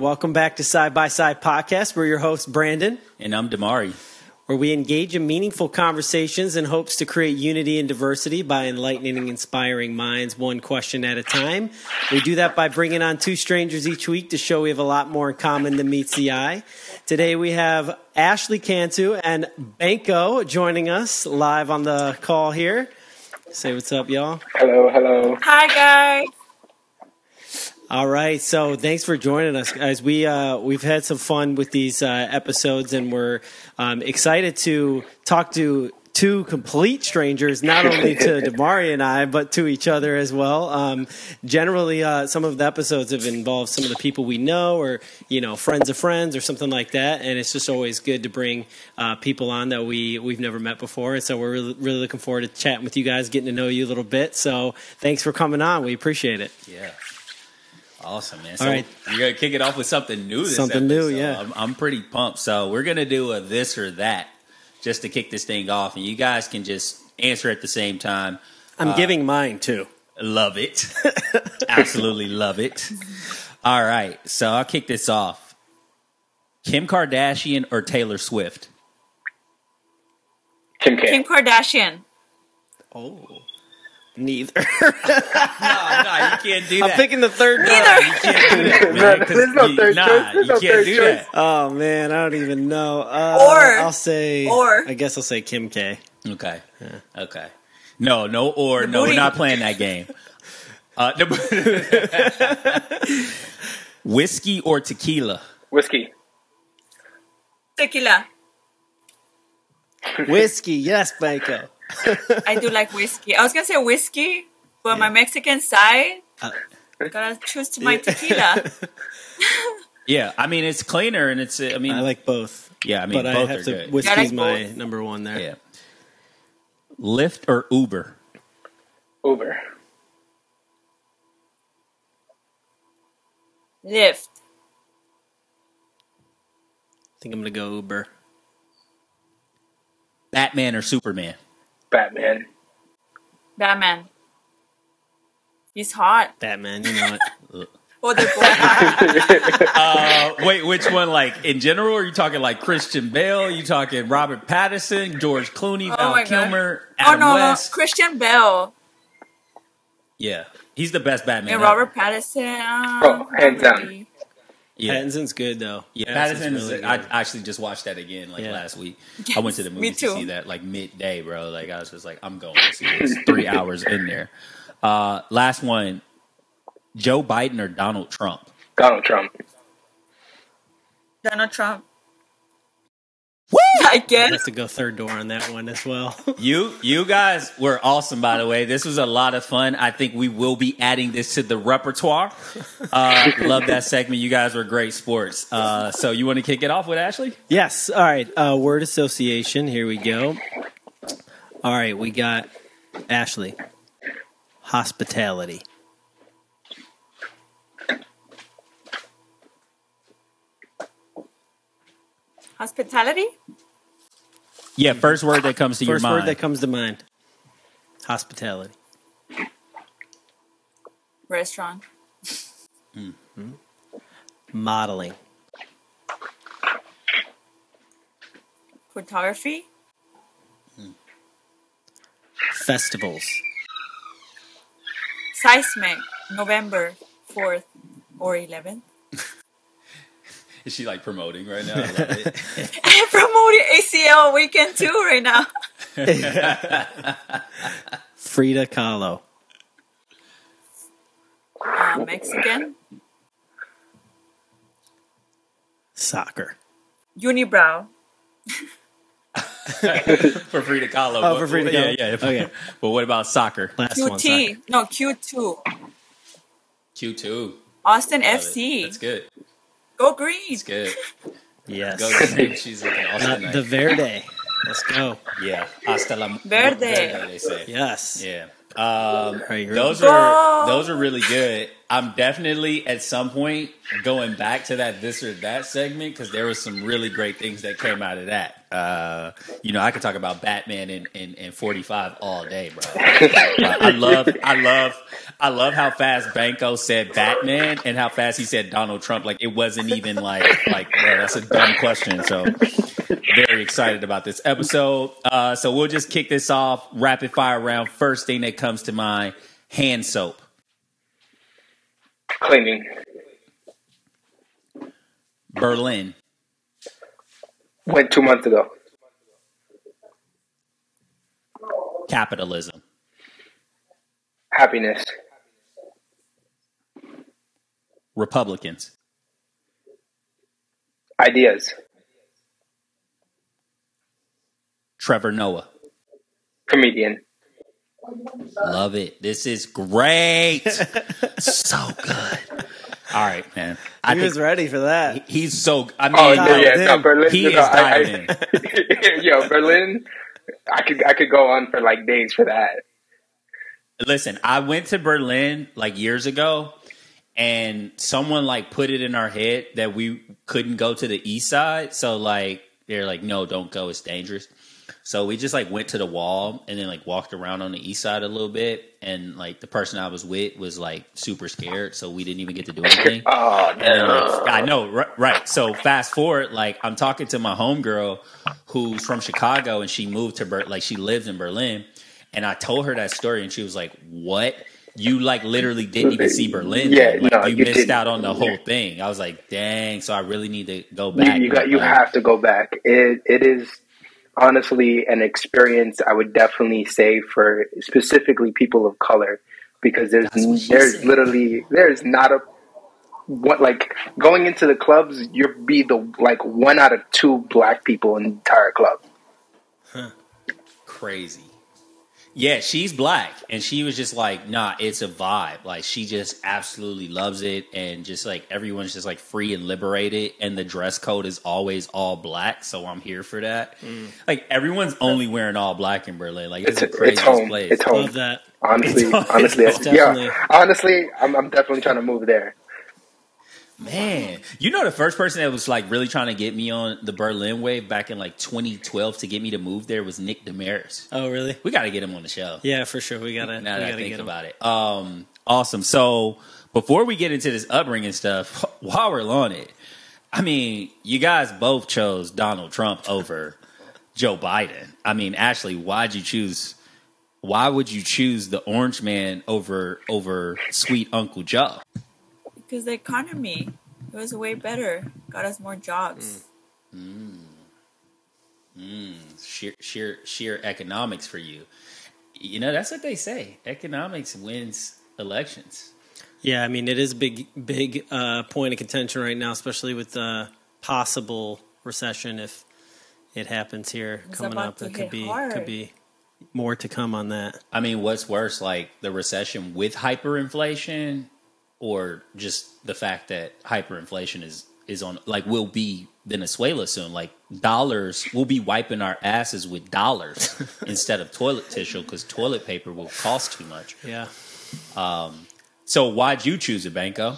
Welcome back to Side by Side Podcast. We're your hosts, Brandon. And I'm Damari. Where we engage in meaningful conversations in hopes to create unity and diversity by enlightening and inspiring minds one question at a time. We do that by bringing on two strangers each week to show we have a lot more in common than meets the eye. Today we have Ashley Cantu and Banko joining us live on the call here. Say what's up, y'all. Hello, hello. Hi, guys. All right, so thanks for joining us, guys. We've had some fun with these episodes, and we're excited to talk to two complete strangers, not only to Damari and I, but to each other as well. Generally, some of the episodes have involved some of the people we know, or friends of friends, or something like that. And it's just always good to bring people on that we've never met before. And so we're really looking forward to chatting with you guys, getting to know you a little bit. So thanks for coming on. We appreciate it. Yeah. Awesome, man. So all right. You're going to kick it off with something new this Something episode. New, yeah. I'm pretty pumped. So we're going to do a this or that just to kick this thing off. And you guys can just answer at the same time. I'm giving mine, too. Love it. Absolutely love it. All right. So I'll kick this off. Kim Kardashian or Taylor Swift? Kim K. Kim Kardashian. Oh. Neither. No, you can't do that. I'm picking the third one. Neither. You can't do that, man, There's no third choice. There's you no can't third do choice. that. Oh, man, I don't even know. I guess I'll say Kim K. Okay. Okay. No, we're not playing that game. Whiskey or tequila? Whiskey. Tequila. Whiskey, yes, Banko. I do like whiskey. I was going to say whiskey, but my Mexican side, gotta choose my tequila. Yeah, I mean, it's cleaner and I like both. Yeah, I mean, but both I have are to, good. Whiskey's like my both. number one there. Yeah. Lyft or Uber? Uber. Lyft. I think I'm going to go Uber. Batman or Superman? Batman. Batman. He's hot. Batman, you know it. Oh, they're both hot. Wait, which one? Like in general, or are you talking like Christian Bale? You talking Robert Pattinson, George Clooney, Val Kilmer, Adam West? No. Christian Bale. Yeah, he's the best Batman. And ever. Robert Pattinson. Hands down. Yeah. Pattinson's good, though. Yeah, Pattinson's Pattinson's. really good. I actually just watched that again last week. I went to the movies to see that like midday, bro. Like I was just like, I'm going to see this. 3 hours in there. Last one: Joe Biden or Donald Trump? Donald Trump. Donald Trump. Woo! I I guess. have to go third door on that one as well. You guys were awesome, by the way. This was a lot of fun. I think we will be adding this to the repertoire. Love that segment. You guys were great sports. So you want to kick it off with Ashley? Yes. All right. Word association. Here we go. All right. We got Ashley. Hospitality. Hospitality? Yeah, first word that comes to your First mind. word that comes to mind. Hospitality. Restaurant. Mm-hmm. Modeling. Photography. Festivals. Seismic. November 4th or 11th. Is she like promoting right now? I love it. I'm promoting ACL weekend too right now. Frida Kahlo. Mexican. Soccer. Unibrow. For Frida Kahlo. Oh, for Frida Kahlo. Yeah. Okay. But what about soccer? Last one. Soccer. QT. No, Q2. Q2. Austin Love FC. it. That's good. Go green. That's good. Yes. Go green. She's looking awesome. The Verde. Let's go. Yeah. Hasta la Verde. they say. Yes. Yeah. Are you Those ready? are really good. I'm definitely at some point going back to that this or that segment because there was some really great things that came out of that. I could talk about Batman and 45 all day, bro. I I love how fast Banko said Batman and how fast he said Donald Trump. Like, it wasn't even like, bro, that's a dumb question. So very excited about this episode. So we'll just kick this off. Rapid fire round. First thing that comes to mind, hand soap. Cleaning. Berlin. Went 2 months ago. Capitalism. Happiness. Republicans. Ideas. Trevor Noah. Comedian. Love it. This is great. So good. All right, man. He was ready for that. He's so. I mean, Berlin. He is dialed in. Yo, Berlin. I could go on for like days for that. Listen, I went to Berlin like years ago, and someone like put it in our head that we couldn't go to the east side. So like they're like, no, don't go. It's dangerous. So we just like went to the wall and then like walked around on the east side a little bit. And like the person I was with was like super scared. So we didn't even get to do anything. Oh, no. And then, like, I know. Right. So fast forward, like I'm talking to my homegirl who's from Chicago and she moved to like she lives in Berlin. And I told her that story and she was like, what? You like literally didn't even see Berlin. Yeah, like, no, you missed didn't. out on the whole thing. I was like, dang. So I really need to go back. You have to go back. It is honestly an experience I would definitely say for specifically people of color, because there's not a what, like going into the clubs, you'll be the like 1 out of 2 black people in the entire club. Huh. Crazy. Yeah, she's black, and she was just like, nah, it's a vibe. Like, she just absolutely loves it, and just like everyone's just like free and liberated, and the dress code is always all black, so I'm here for that. Like, everyone's only wearing all black in Berlin. Like, it's a crazy place. It's home. Love that. Honestly, I'm definitely trying to move there. Man, you know, the first person that was like really trying to get me on the Berlin wave back in like 2012 to get me to move there was Nick Damaris. Oh, really? We got to get him on the show. Yeah, for sure. We got to. Now that I think about it. Awesome. So before we get into this upbringing stuff, while we're on it, I mean, you guys both chose Donald Trump over Joe Biden. I mean, Ashley, why would you choose the orange man over sweet Uncle Joe? Because the economy, it was way better. Got us more jobs. Sheer economics for you. You know, that's what they say. Economics wins elections. Yeah, I mean, it is a big point of contention right now, especially with the possible recession if it happens here coming up. It could be more to come on that. I mean, what's worse, like the recession with hyperinflation, or just the fact that hyperinflation is on, like, we'll be Venezuela soon. Like, dollars, we'll be wiping our asses with dollars instead of toilet tissue because toilet paper will cost too much. Yeah. So why'd you choose it, Banko?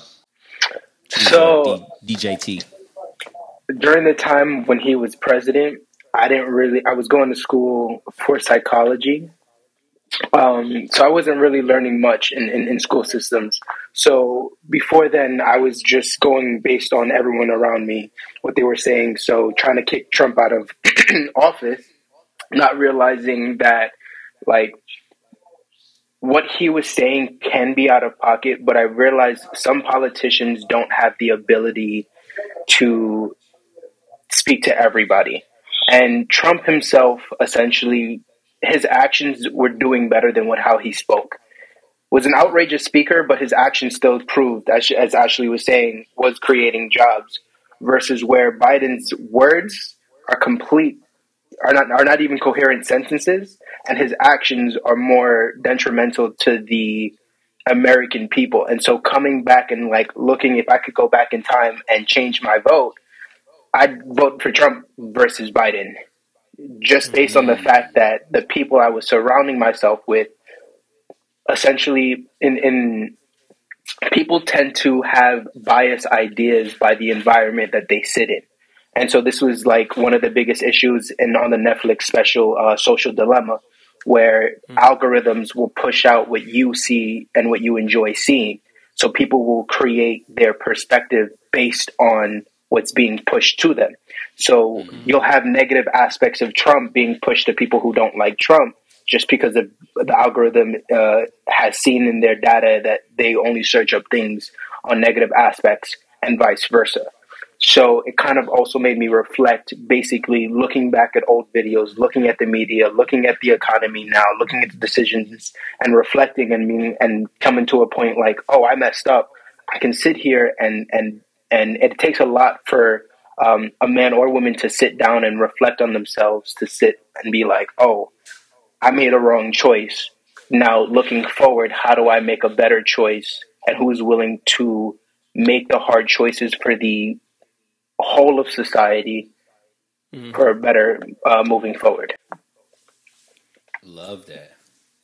So DJT. During the time when he was president, I was going to school for psychology. So I wasn't really learning much in school systems. So before then, I was just going based on everyone around me, what they were saying. So trying to kick Trump out of office, not realizing that, like, what he was saying can be out of pocket, but I realized some politicians don't have the ability to speak to everybody. And Trump himself, essentially, his actions were doing better than how he spoke. Was an outrageous speaker, but his actions still proved, as Ashley was saying, was creating jobs. Versus where Biden's words are not even coherent sentences, and his actions are more detrimental to the American people. And so, coming back and like looking, if I could go back in time and change my vote, I'd vote for Trump versus Biden. Just based on the fact that the people I was surrounding myself with, essentially, in people tend to have biased ideas by the environment that they sit in. And so this was like one of the biggest issues on the Netflix special, Social Dilemma, where algorithms will push out what you see and what you enjoy seeing. So people will create their perspective based on what's being pushed to them. So you'll have negative aspects of Trump being pushed to people who don't like Trump just because of the algorithm has seen in their data that they only search up things on negative aspects and vice versa. So it kind of also made me reflect, basically looking back at old videos, looking at the media, looking at the economy now, looking at the decisions and reflecting and coming to a point like, oh, I messed up. I can sit here and it takes a lot for a man or woman to sit down and reflect on themselves, to sit and be like, oh, I made a wrong choice. Now looking forward, how do I make a better choice? And who's willing to make the hard choices for the whole of society for a better moving forward. Love that.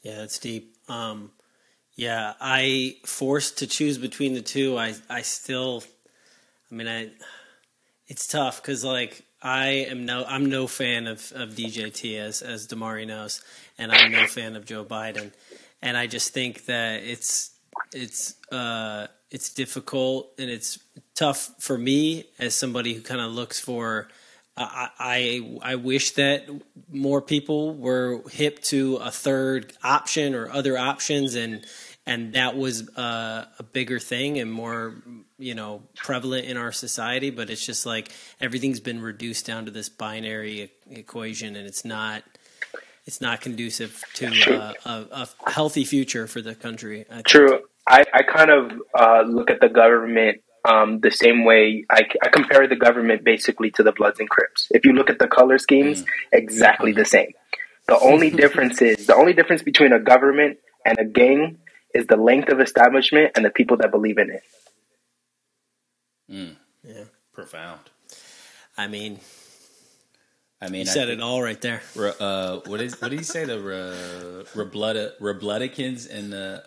Yeah, that's deep. Yeah, I forced to choose between the two. It's tough because like I'm no fan of DJT as Damari knows, and I'm no fan of Joe Biden, and I just think that it's difficult and it's tough for me as somebody who kind of looks for. I wish that more people were hip to a third option or other options, and that was a bigger thing and more prevalent in our society. But it's just like everything's been reduced down to this binary equation, and it's not conducive to a healthy future for the country. True. I kind of look at the government the same way. I compare the government basically to the Bloods and Crips. If you look at the color schemes, exactly the same. The only difference between a government and a gang is the length of establishment and the people that believe in it. Yeah, profound. I mean, you said it all right there. What did he say? The Republicans and the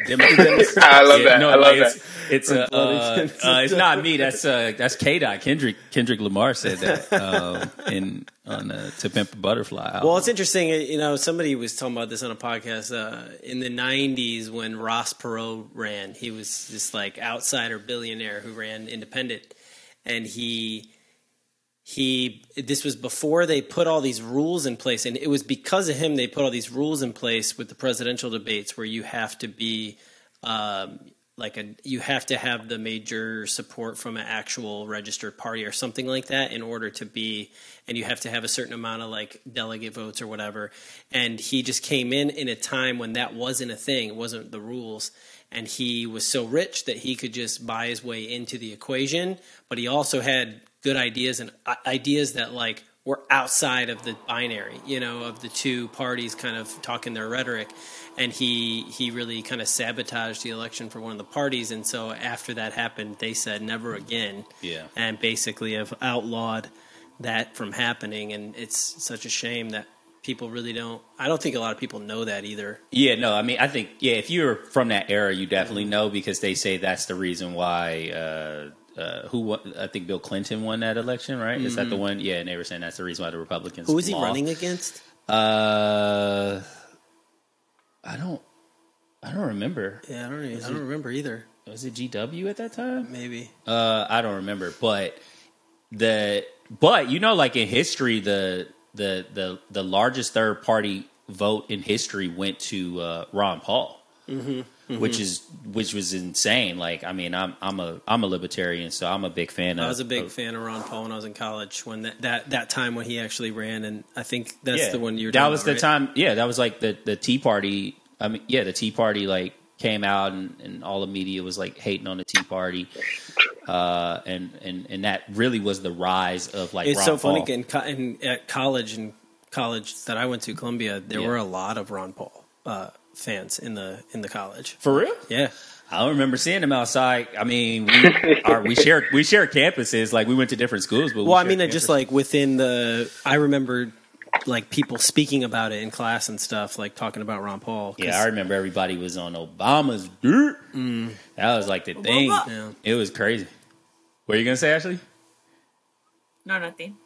Democrats. I love that. No, I love that. It's not me. That's K-Dot. Kendrick Lamar said that on To Pimp a Butterfly album. Well, it's interesting. Somebody was talking about this on a podcast in the '90s when Ross Perot ran. He was this like outsider billionaire who ran independent, and this was before they put all these rules in place, and it was because of him they put all these rules in place with the presidential debates where you have to be you have to have the major support from an actual registered party or something like that in order to be, and you have to have a certain amount of like delegate votes or whatever. And he just came in a time when that wasn't a thing, it wasn't the rules. And he was so rich that he could just buy his way into the equation, but he also had good ideas and ideas that like were outside of the binary, of the two parties kind of talking their rhetoric. And he really kind of sabotaged the election for one of the parties. And so after that happened, they said never again. Yeah. And basically have outlawed that from happening. And it's such a shame that people really I don't think a lot of people know that either. Yeah, no, I mean, I think, if you're from that era, you definitely know, because they say that's the reason why, who won, I think Bill Clinton won that election, right? Is that the one? Yeah, and they were saying that's the reason why the Republicans Who was he running against? I don't remember. Yeah, I don't remember either. Was it GW at that time? Maybe. I don't remember, but like in history, the largest third party vote in history went to Ron Paul. Which was insane. Like, I mean, I'm a libertarian, so I'm a big fan. I was a big fan of Ron Paul when I was in college. When that time when he actually ran, and I think that's the one you were. That was the right? time. Yeah, that was like the Tea Party. I mean, the Tea Party like came out, and all the media was like hating on the Tea Party, and that really was the rise of like. It's Ron Paul. Funny at college that I went to, Columbia, there were a lot of Ron Paul fans in the college. For real? Yeah. I don't remember seeing them outside. I mean, we share campuses. Like, we went to different schools, but just like within I remember like people speaking about it in class and stuff, like talking about Ron Paul. Yeah, I remember everybody was on Obama's dirt. That was like the thing. Yeah. It was crazy. What are you gonna say, Ashley? No, nothing.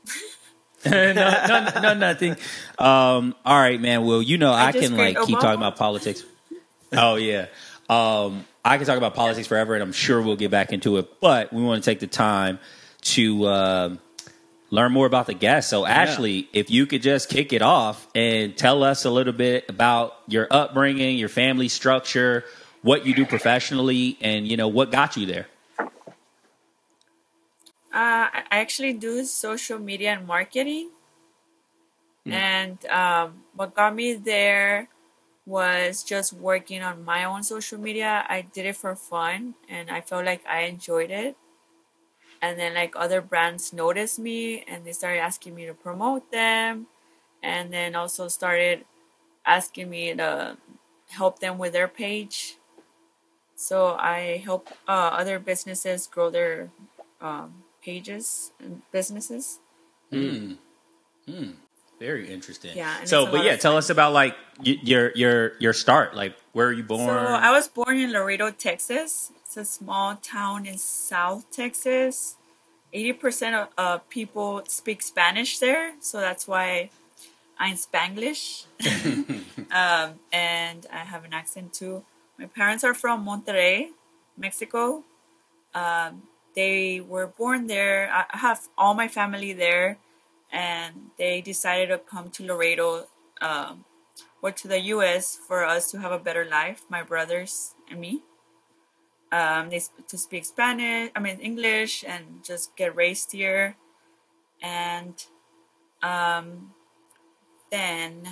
no, nothing. All right, man. Well, I can keep talking about politics. Oh yeah. I can talk about politics forever, and I'm sure we'll get back into it. But we want to take the time to learn more about the guests. So, Ashley, if you could just kick it off and tell us a little bit about your upbringing, your family structure, what you do professionally, and what got you there. I actually do social media and marketing, and what got me there was just working on my own social media. I did it for fun, and I felt like I enjoyed it. And then other brands noticed me, and they started asking me to promote them, and then also started asking me to help them with their page. So I help other businesses grow their pages and businesses. Very interesting. Yeah. Tell us about your start. Where were you born? So I was born in Laredo, Texas. It's a small town in South Texas. 80% of people speak Spanish there, so that's why I'm Spanglish. And I have an accent too. My parents are from Monterrey, Mexico. They were born there. I have all my family there, and they decided to come to Laredo or to the U.S. for us to have a better life, my brothers and me. To speak English, and just get raised here. And then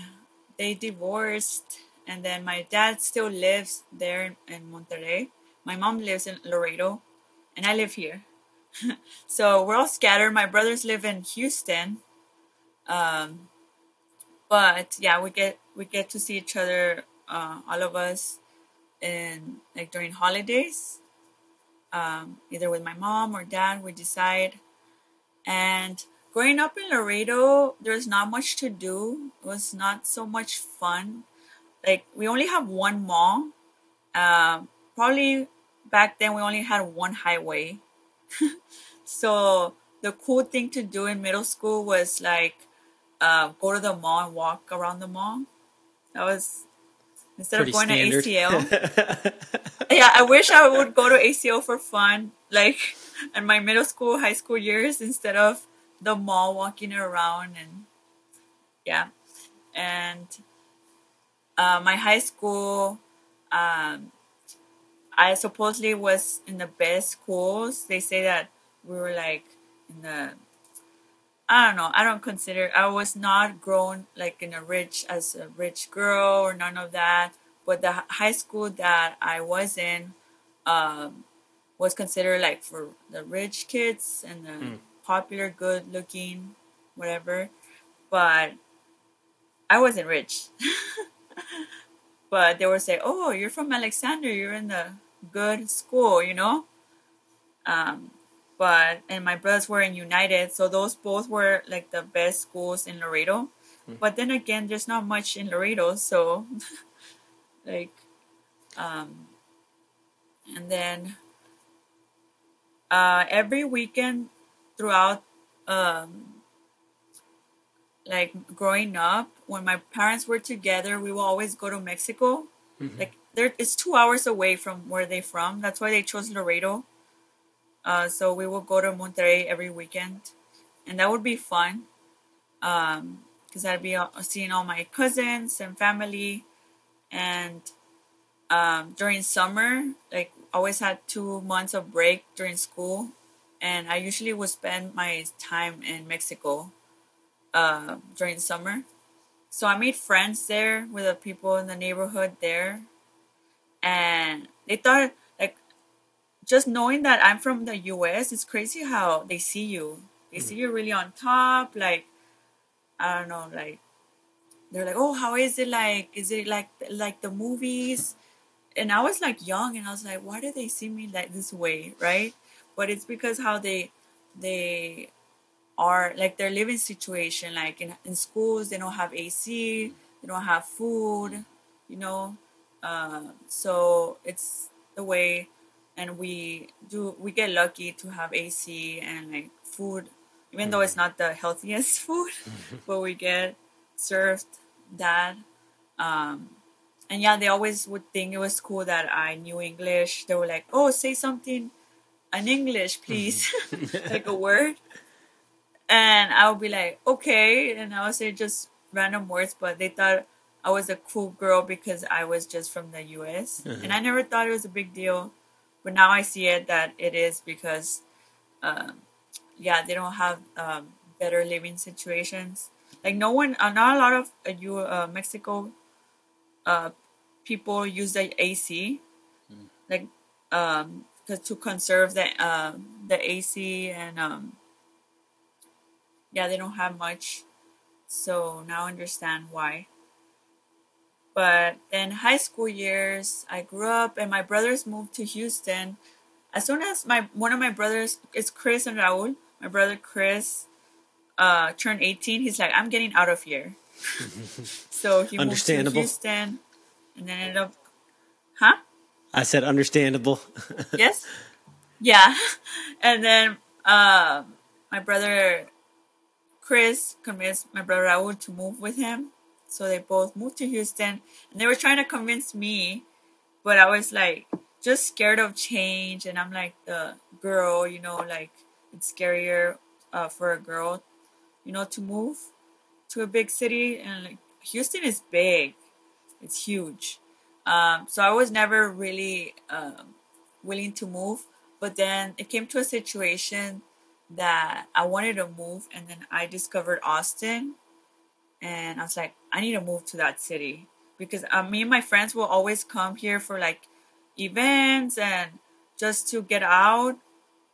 they divorced, and then my dad still lives there in Monterrey. My mom lives in Laredo, and I live here. So we're all scattered. My brothers live in Houston. But yeah, we get to see each other, all of us, in during holidays. Either with my mom or dad, we decide. And growing up in Laredo, there's not much to do. It was not so much fun. We only have one mall. Probably back then we only had one highway. So the cool thing to do in middle school was go to the mall and walk around the mall. That was instead pretty of going standard. to ACL. Yeah, I wish I would go to ACL for fun, in my middle school, high school years, instead of the mall walking around. And yeah, and my high school, I supposedly was in the best schools. They say that we were in the, I don't know. I don't consider, I was not grown as a rich girl or none of that. But the high school that I was in was considered for the rich kids and the popular, good looking, whatever. But I wasn't rich. But they would say, "Oh, you're from Alexander. You're in the good school, and my brothers were in United, so those both were the best schools in Laredo. But then again, there's not much in Laredo, so and then every weekend throughout growing up, when my parents were together, we will always go to Mexico. It's 2 hours away from where they're from. That's why they chose Laredo. So we will go to Monterrey every weekend, and that would be fun. Because I'd be seeing all my cousins and family. And during summer, always had 2 months of break during school, and I usually would spend my time in Mexico during summer. So I made friends there with the people in the neighborhood there, and they thought just knowing that I'm from the U.S., it's crazy how they see you. They see you really on top, I don't know, they're like, "Oh, how is it like? Is it like the movies?" And I was young, and I was like, "Why do they see me this way?" Right? But it's because how they are, their living situation, in schools, they don't have AC, they don't have food, so it's the way. And we get lucky to have AC and food, even though it's not the healthiest food, but we get served that. And yeah, they always would think it was cool that I knew English. They were like, "Oh, say something in English, please," like a word. And I would be like, "Okay," and I would say just random words. But they thought I was a cool girl because I was just from the U.S. And I never thought it was a big deal. But now I see it that it is because, yeah, they don't have better living situations. Like no one, not a lot of Mexico people use the AC, like to conserve the AC, and yeah, they don't have much. So now I understand why. But then high school years, I grew up, and my brothers moved to Houston. As soon as one of my brothers, it's Chris and Raul. My brother Chris turned 18. He's like, I'm getting out of here. So he moved to Houston, and then ended up, huh? I said understandable. Yes. Yeah. And then my brother Chris convinced my brother Raul to move with him. So they both moved to Houston, and they were trying to convince me, but I was like just scared of change, and I'm like the girl, you know, like it's scarier for a girl, you know, to move to a big city, and like Houston is big, it's huge. So I was never really willing to move, but then it came to a situation that I wanted to move, and then I discovered Austin. And I was like, I need to move to that city because me and my friends will always come here for like events and just to get out.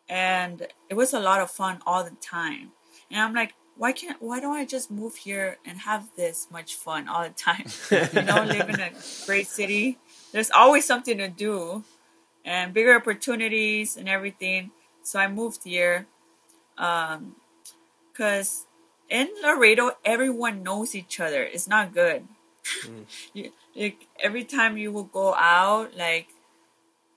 And it was a lot of fun all the time. And I'm like, why don't I just move here and have this much fun all the time? You know, live in a great city. There's always something to do and bigger opportunities and everything. So I moved here because in Laredo, everyone knows each other. It's not good. Every time you will go out, like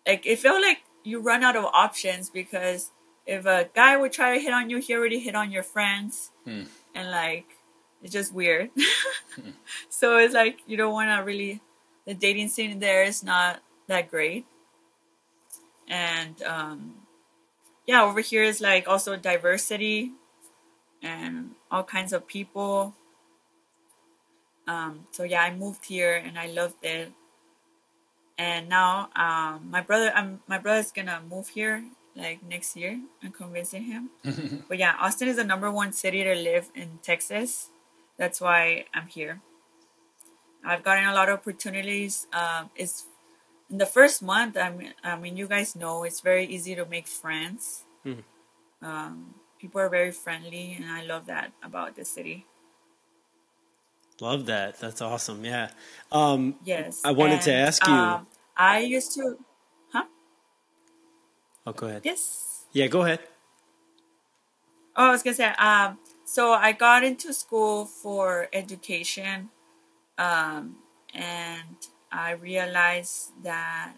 it felt like you run out of options because if a guy would try to hit on you, he already hit on your friends, and like it's just weird. So it's like you don't want to really. The dating scene there is not that great, and yeah, over here is like also diversity and all kinds of people. So yeah, I moved here and I loved it. And now my brother's gonna move here like next year. I'm convincing him. But yeah, Austin is the #1 city to live in Texas. That's why I'm here. I've gotten a lot of opportunities. It's in the first month. I mean, you guys know it's very easy to make friends. People are very friendly, and I love that about the city. Love that. That's awesome. Yeah. Yes. I wanted to ask you. I used to, huh? Oh, go ahead. Yes. Yeah, go ahead. Oh, I was gonna say. So I got into school for education, and I realized that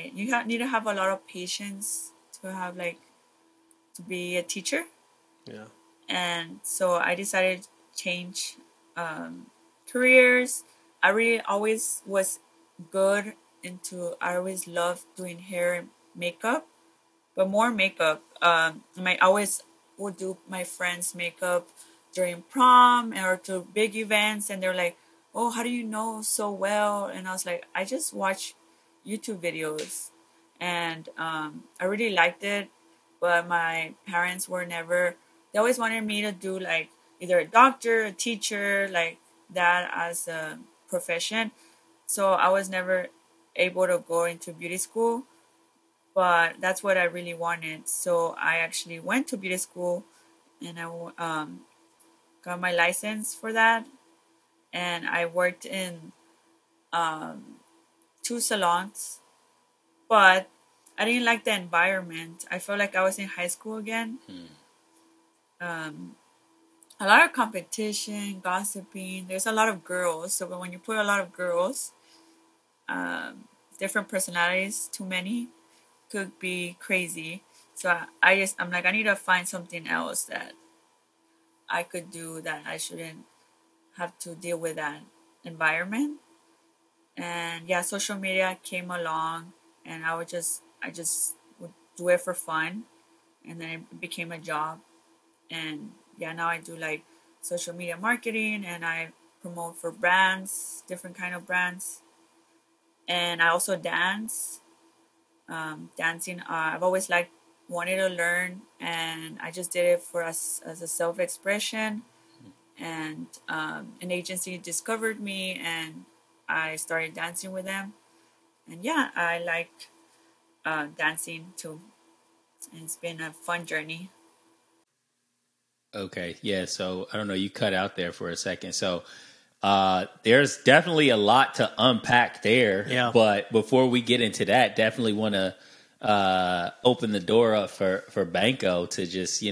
need to have a lot of patience to have to be a teacher. Yeah. And so I decided to change careers. I really always was good I always loved doing hair and makeup, but more makeup. I always would do my friends' makeup during prom or to big events, and they're like, "Oh, how do you know so well?" And I was like, "I just watch YouTube videos," and I really liked it. But my parents were never. They always wanted me to do like either a doctor, a teacher, like that as a profession. So I was never able to go into beauty school, but that's what I really wanted. So I actually went to beauty school, and I got my license for that, and I worked in 2 salons, but I didn't like the environment. I felt like I was in high school again. A lot of competition, gossiping. There's a lot of girls, so when you put a lot of girls, different personalities, too many, could be crazy. So I'm like, I need to find something else that I could do, that I shouldn't have to deal with that environment. And yeah, social media came along, and I just would do it for fun, and then it became a job. And yeah, now I do like social media marketing, and I promote for brands, different kind of brands. And I also dance. Dancing, I've always wanted to learn, and I just did it for us as a self-expression. And an agency discovered me, and I started dancing with them. And yeah, I like dancing too. And it's been a fun journey. Okay, yeah. So I don't know. You cut out there for a second. So there's definitely a lot to unpack there. Yeah. But before we get into that, definitely want to open the door up for Banko to just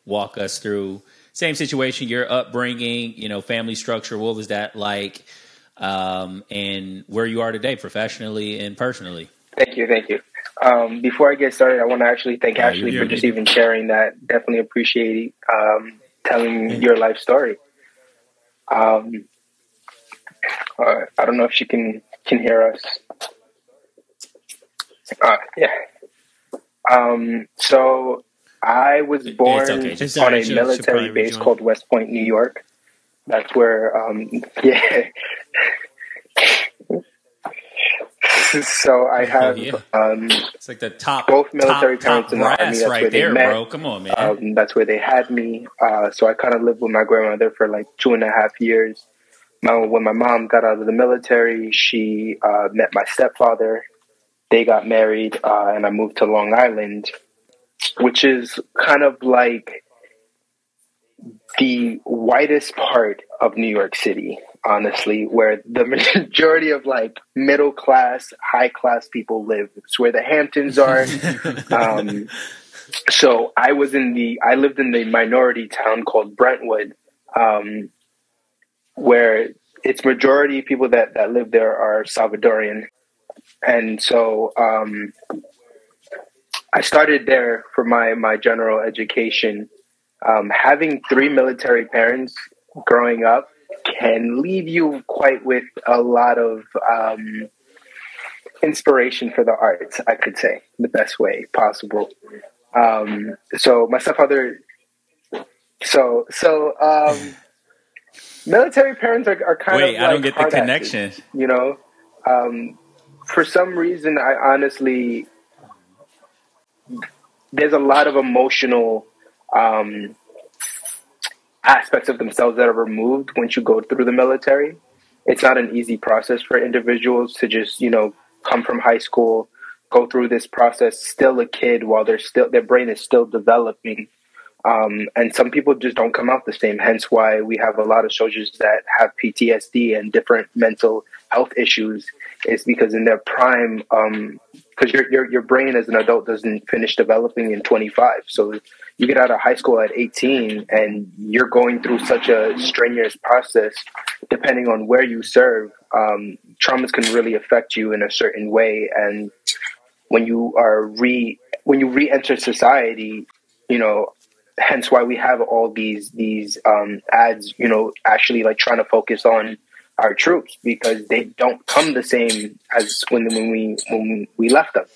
walk us through same situation, your upbringing, family structure. What was that like, and where you are today, professionally and personally? Thank you. Before I get started, I want to actually thank Ashley for just even sharing that. Definitely appreciate telling your life story. I don't know if she can hear us. Yeah. So I was born on a military base called West Point, New York. That's where, yeah. So I have it's like the top both military parents in the Army. That's right where there, they met. Bro. Come on, man. That's where they had me. So I kind of lived with my grandmother for like 2.5 years. When my mom got out of the military, she met my stepfather. They got married, and I moved to Long Island, which is kind of like the whitest part of New York City, honestly, where the majority of like middle class, high class people live. It's where the Hamptons are. So I lived in the minority town called Brentwood, where its majority people that live there are Salvadorian. And so I started there for my general education. Having 3 military parents growing up can leave you quite with a lot of inspiration for the arts, I could say, the best way possible. So my stepfather, military parents are kind of like, I don't get the connection. For some reason, I honestly, there's a lot of emotional aspects of themselves that are removed once you go through the military. It's not an easy process for individuals to just, come from high school, go through this process, still a kid while their brain is still developing. And some people just don't come out the same. Hence why we have a lot of soldiers that have PTSD and different mental health issues. Is because in their prime, because your brain as an adult doesn't finish developing in 25. So you get out of high school at 18 and you're going through such a strenuous process. Depending on where you serve, traumas can really affect you in a certain way. And when you re-enter society, hence why we have all these ads, actually like trying to focus on our troops, because they don't come the same as when we left them.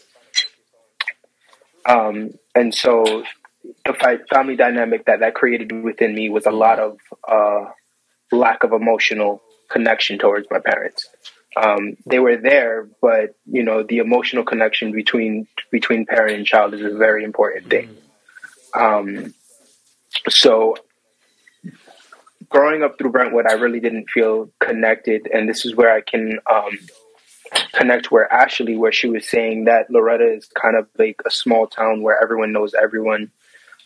And so the family dynamic that created within me was a lot of lack of emotional connection towards my parents. They were there, but the emotional connection between parent and child is a very important thing. So growing up through Brentwood, I really didn't feel connected. And this is where I can connect where she was saying that Laredo is kind of like a small town where everyone knows everyone.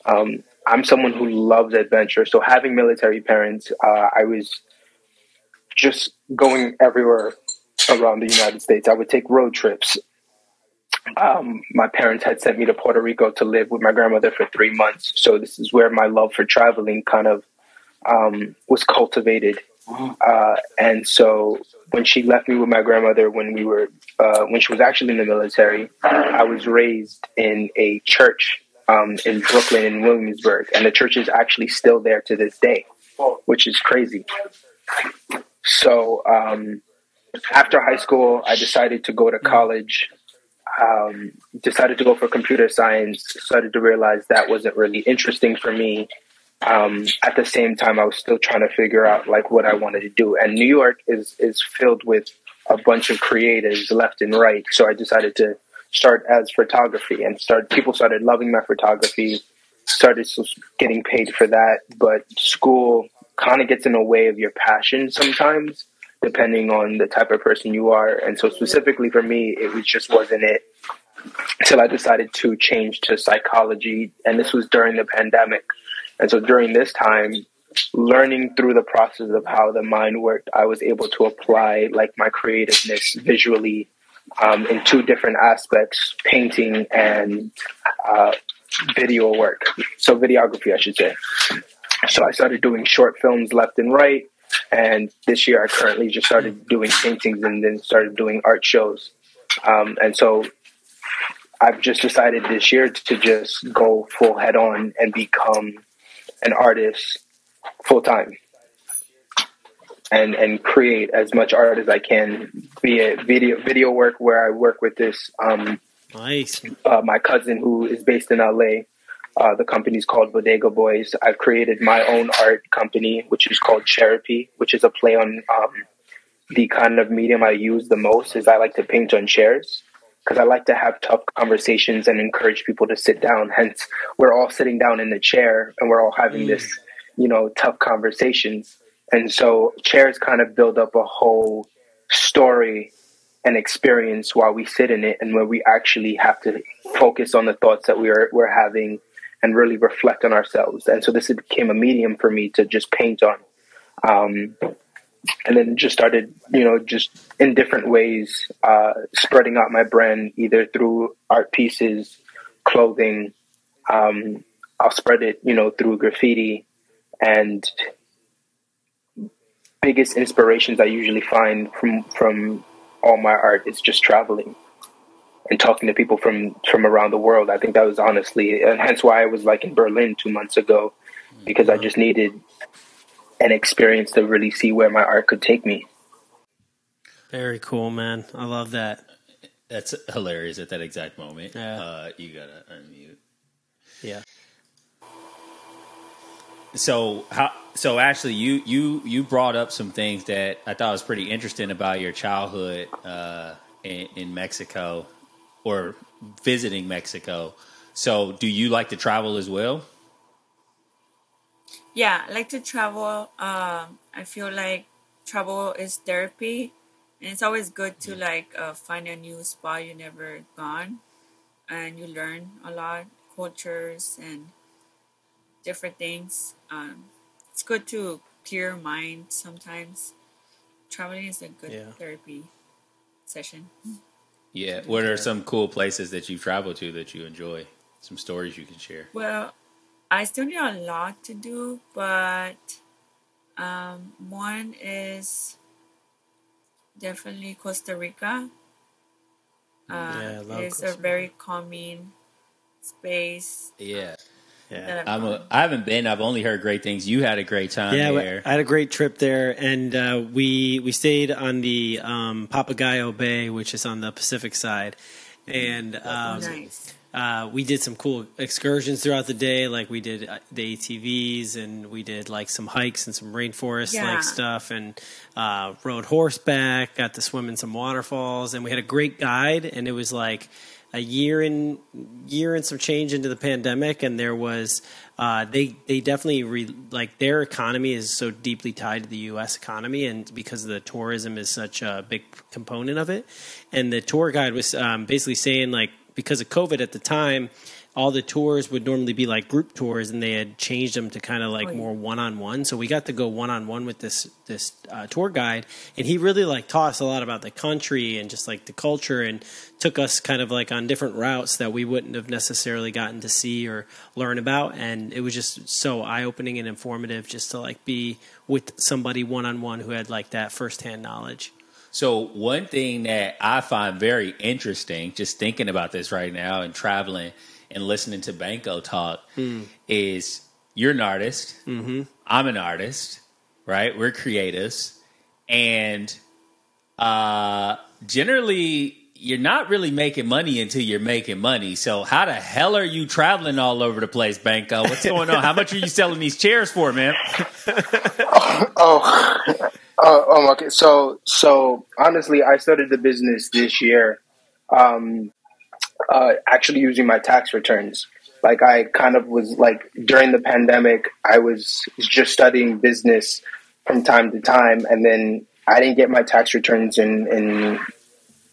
I'm someone who loves adventure. So having military parents, I was just going everywhere around the United States. I would take road trips. My parents had sent me to Puerto Rico to live with my grandmother for 3 months. So this is where my love for traveling kind of was cultivated. And so when she left me with my grandmother when she was actually in the military, I was raised in a church in Brooklyn and Williamsburg, and the church is actually still there to this day, which is crazy. So after high school, I decided to go to college. Decided to go for computer science. Started to realize that wasn't really interesting for me. At the same time, I was still trying to figure out like what I wanted to do. And New York is filled with a bunch of creatives left and right. So I decided to start as photography, and people started loving my photography, started getting paid for that. But school kind of gets in the way of your passion sometimes, depending on the type of person you are. And so specifically for me, just wasn't it until I decided to change to psychology. And this was during the pandemic. And so during this time, learning through the process of how the mind worked, I was able to apply like my creativeness visually in two different aspects, painting and video work. So videography, I should say. So I started doing short films left and right. And this year I currently just started doing paintings and then started doing art shows. And so I've just decided this year to just go full head on and become an artist full time and create as much art as I can, be it video work where I work with this, nice. My cousin who is based in LA. The company's called Bodega Boys. I've created my own art company, which is called Therapy, which is a play on the kind of medium I use the most is I like to paint on chairs because I like to have tough conversations and encourage people to sit down. Hence, we're all sitting down in the chair and we're all having this, tough conversations. And so chairs kind of build up a whole story and experience while we sit in it, and where we actually have to focus on the thoughts that we're having and really reflect on ourselves. And so this became a medium for me to just paint on. And then just started, just in different ways, spreading out my brand, either through art pieces, clothing. I'll spread it, through graffiti. And biggest inspirations I usually find from all my art is just traveling and talking to people from around the world. I think that was honestly, and hence why I was like in Berlin 2 months ago, because I just needed an experience to really see where my art could take me. Very cool, man. I love that. That's hilarious at that exact moment. Yeah. You gotta unmute. Yeah. So Ashley, you brought up some things that I thought was pretty interesting about your childhood in Mexico or visiting Mexico. So do you like to travel as well? Yeah, I like to travel. I feel like travel is therapy, and it's always good to find a new spot you never gone, and you learn a lot, cultures and different things. It's good to clear your mind sometimes. Traveling is a good therapy session. Yeah. What are some cool places that you've traveled to that you enjoy? Some stories you can share. Well, I still need a lot to do, but one is definitely Costa Rica. It's a very calming space. Yeah. Yeah. I haven't been. I've only heard great things. You had a great time there. I had a great trip there, and we stayed on the Papagayo Bay, which is on the Pacific side, and nice. We did some cool excursions throughout the day. Like we did the ATVs, and we did like some hikes and some rainforest like stuff, and rode horseback. Got to swim in some waterfalls, and we had a great guide. And it was like a year and some change into the pandemic, and there was they definitely their economy is so deeply tied to the U.S. economy, and because the tourism is such a big component of it. And the tour guide was basically saying because of COVID at the time, all the tours would normally be like group tours, and they had changed them to kind of more one-on-one. So we got to go one-on-one with this tour guide, and he really taught us a lot about the country and just the culture, and took us kind of on different routes that we wouldn't have necessarily gotten to see or learn about. And it was just so eye-opening and informative just to be with somebody one-on-one who had that firsthand knowledge. So one thing that I find very interesting, just thinking about this right now and traveling, and listening to Banko talk is you're an artist. Mm-hmm. I'm an artist, right? We're creatives. And generally, you're not really making money until you're making money. So how the hell are you traveling all over the place, Banko? What's going on? How much are you selling these chairs for, man? Okay. So honestly, I started the business this year, actually using my tax returns. Like I kind of was like during the pandemic, I was just studying business from time to time, and then I didn't get my tax returns in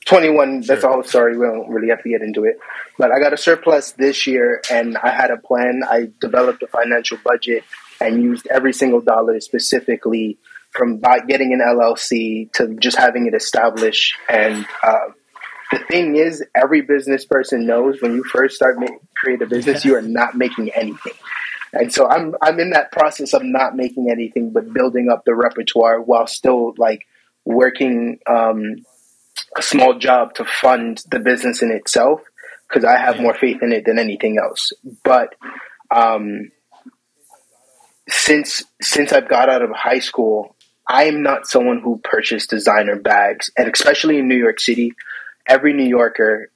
21. Sure. That's a whole story. We don't really have to get into it. But I got a surplus this year, and I had a plan. I developed a financial budget and used every single dollar specifically from getting an LLC to just having it established. And the thing is, every business person knows when you first start create a business, you are not making anything. And so I'm in that process of not making anything, but building up the repertoire while still like working a small job to fund the business in itself, because I have more faith in it than anything else. But since I've got out of high school, I'm not someone who purchased designer bags, and especially in New York City, every New Yorker,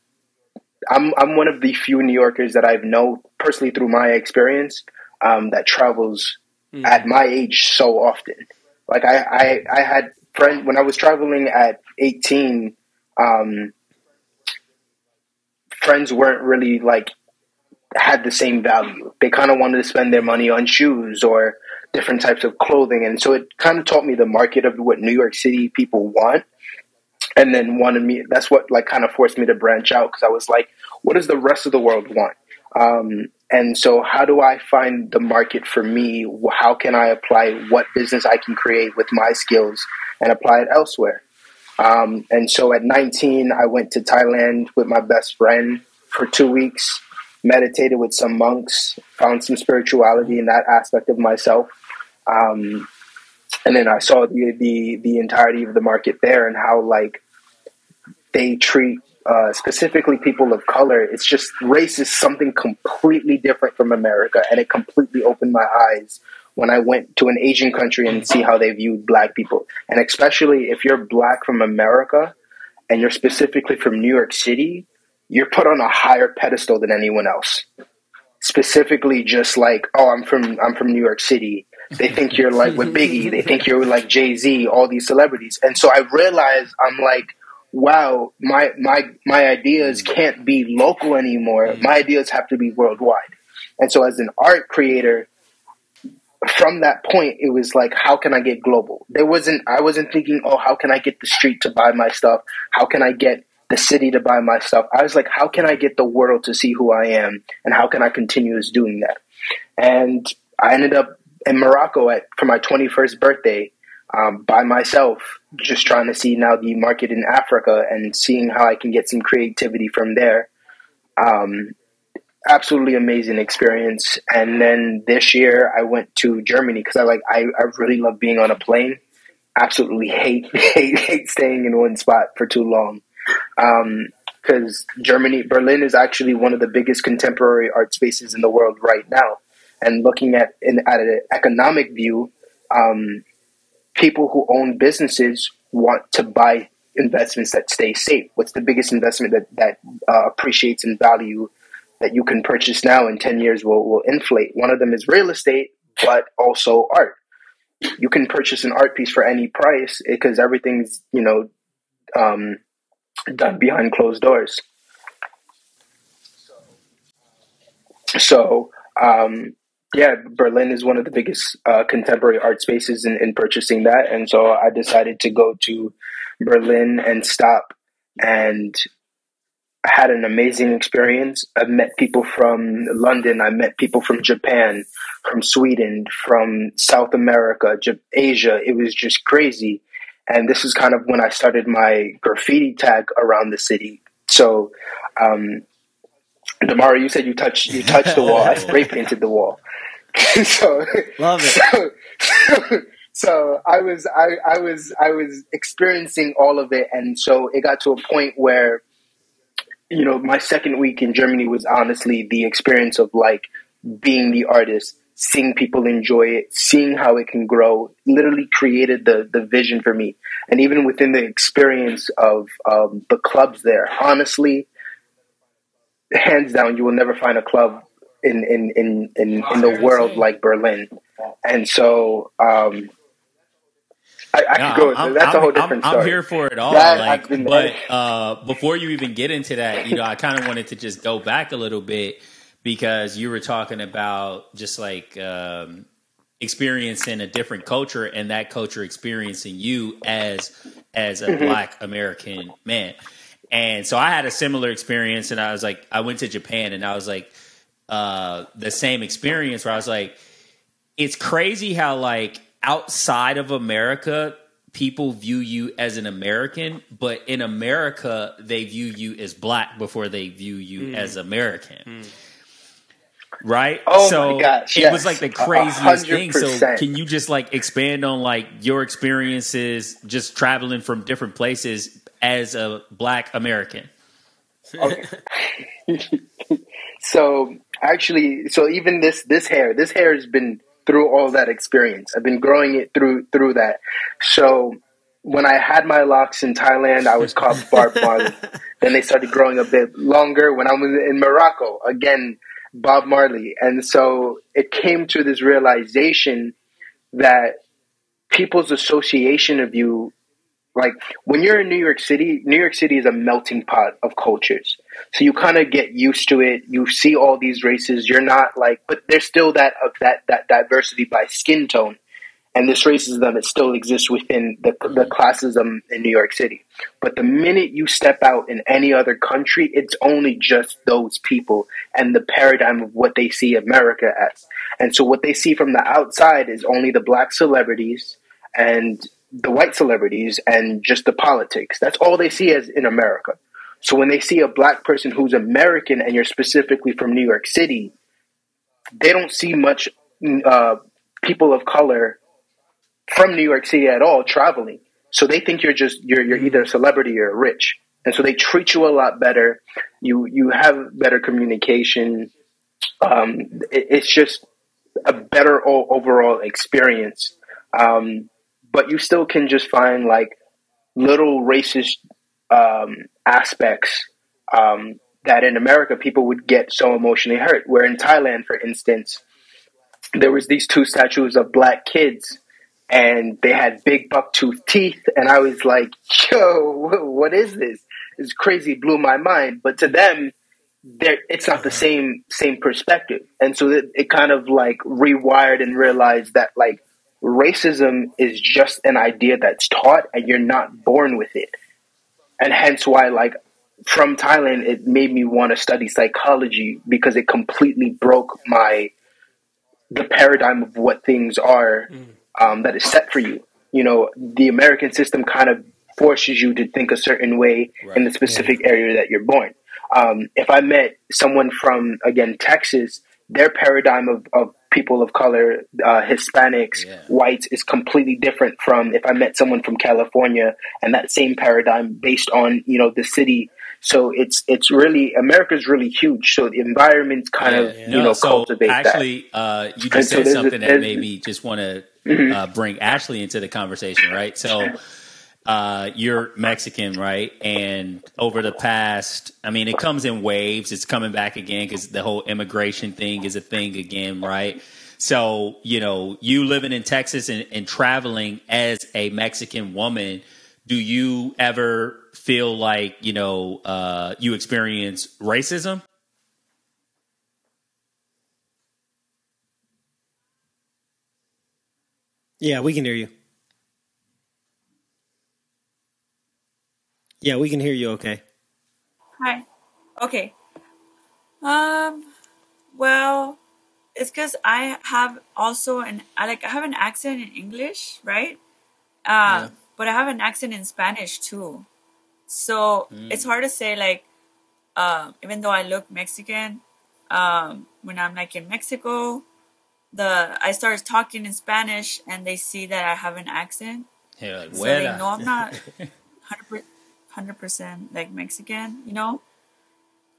I'm one of the few New Yorkers that I've known personally through my experience that travels at my age so often. Like I had friends when I was traveling at 18. Friends weren't really like had the same value. They kind of wanted to spend their money on shoes or different types of clothing, and so it kind of taught me the market of what New York City people want. And then wanted me, that's what like kind of forced me to branch out, because I was like, what does the rest of the world want? And so how do I find the market for me? How can I apply what business I can create with my skills and apply it elsewhere? And so at 19, I went to Thailand with my best friend for 2 weeks, meditated with some monks, found some spirituality in that aspect of myself. And then I saw the entirety of the market there and how like they treat specifically people of color. It's just race is something completely different from America, and it completely opened my eyes when I went to an Asian country and see how they viewed black people. And especially if you're black from America and you're specifically from New York City, you're put on a higher pedestal than anyone else. Specifically just like, oh, I'm from New York City. They think you're like with Biggie. They think you're like Jay-Z, all these celebrities. And so I realized I'm like, wow, my ideas can't be local anymore. My ideas have to be worldwide. And so as an art creator, from that point, it was like, how can I get global? I wasn't thinking, oh, how can I get the street to buy my stuff? How can I get the city to buy my stuff? I was like, how can I get the world to see who I am? And how can I continue doing that? And I ended up in Morocco for my 21st birthday by myself, just trying to see now the market in Africa and seeing how I can get some creativity from there. Absolutely amazing experience. And then this year I went to Germany because I really love being on a plane. Absolutely hate staying in one spot for too long. Because Berlin is actually one of the biggest contemporary art spaces in the world right now. And looking at an economic view, people who own businesses want to buy investments that stay safe. What's the biggest investment that appreciates in value that you can purchase now in 10 years will inflate? One of them is real estate, but also art. You can purchase an art piece for any price because everything's, done behind closed doors. So, Berlin is one of the biggest contemporary art spaces in purchasing that. And so I decided to go to Berlin and stop, and I had an amazing experience. I met people from London. I met people from Japan, from Sweden, from South America, Asia. It was just crazy. And this is kind of when I started my graffiti tag around the city. So, Damara, you said you touched the wall. I spray painted the wall. So love it. So I was experiencing all of it, and so it got to a point where my second week in Germany was honestly the experience of like being the artist, seeing people enjoy it, seeing how it can grow, literally created the vision for me. And even within the experience of the clubs there, honestly, hands down, you will never find a club in the world like Berlin. And so, I could go. That's a whole different story. I'm here for it all. Before you even get into that, I kind of wanted to just go back a little bit because you were talking about just like experiencing a different culture and that culture experiencing you as a Black American man. And so I had a similar experience, and I was like, I went to Japan, and I was like, the same experience where I was like, it's crazy how like outside of America, people view you as an American, but in America, they view you as Black before they view you as American. Right? Oh so my gosh, it was like the craziest 100%. thing. So can you just like expand on like your experiences just traveling from different places as a Black American? Okay. So even this hair has been through all that experience. I've been growing it through that. So when I had my locks in Thailand, I was called Bob Marley. Then they started growing a bit longer. When I was in Morocco, again, Bob Marley. And so it came to this realization that people's association of you, like when you're in New York City is a melting pot of cultures. So you kind of get used to it. You see all these races. You're not like, but there's still that diversity by skin tone. And this racism, it still exists within the classism in New York City. But the minute you step out in any other country, it's only just those people and the paradigm of what they see America as. And so what they see from the outside is only the Black celebrities and the white celebrities and just the politics. That's all they see as in America. So when they see a Black person who's American and you're specifically from New York City, they don't see much people of color from New York City at all traveling. So they think you're either a celebrity or rich. And so they treat you a lot better. You have better communication. It's just a better overall experience. But you still can just find like little racist aspects that in America people would get so emotionally hurt. Where in Thailand, for instance, there was these two statues of Black kids and they had big bucktooth teeth. And I was like, yo, what is this? It's crazy. It blew my mind. But to them, it's not the same perspective. And so it kind of like rewired and realized that like racism is just an idea that's taught and you're not born with it. And hence why like from Thailand, it made me want to study psychology because it completely broke the paradigm of what things are that is set for you. The American system kind of forces you to think a certain way in the specific area that you're born. If I met someone from, again, Texas, their paradigm of people of color, Hispanics, whites, is completely different from if I met someone from California and that same paradigm based on, the city. So it's really, America's really huge. So the environment's kind of cultivate actually, that. You just said something that made me just want to bring Ashley into the conversation, right? So you're Mexican, right? And over the past, it comes in waves. It's coming back again because the whole immigration thing is a thing again, right? So, you living in Texas and traveling as a Mexican woman, do you ever feel like, you experience racism? Yeah, we can hear you. Yeah, we can hear you okay. Hi. Okay. Well, it's because I have also I have an accent in English, right? But I have an accent in Spanish too. So it's hard to say like, even though I look Mexican, when I'm like in Mexico, I start talking in Spanish and they see that I have an accent. Like, so they know I'm not 100% like Mexican,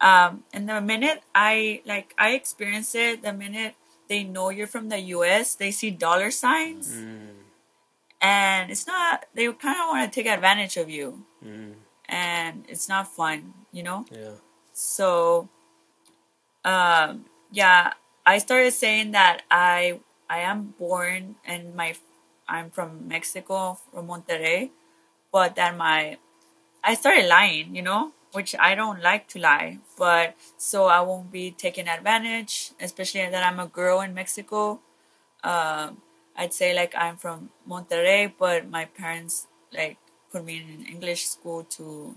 And the minute I experience it, the minute they know you're from the US, they see dollar signs. And it's not, they kind of want to take advantage of you. And it's not fun, you know? Yeah. So, yeah, I started saying that I am born and I'm from Mexico, from Monterrey, but that I started lying, you know, which I don't like to lie, but so I won't be taken advantage, especially that I'm a girl in Mexico. I'd say like I'm from Monterrey, but my parents like put me in an English school to,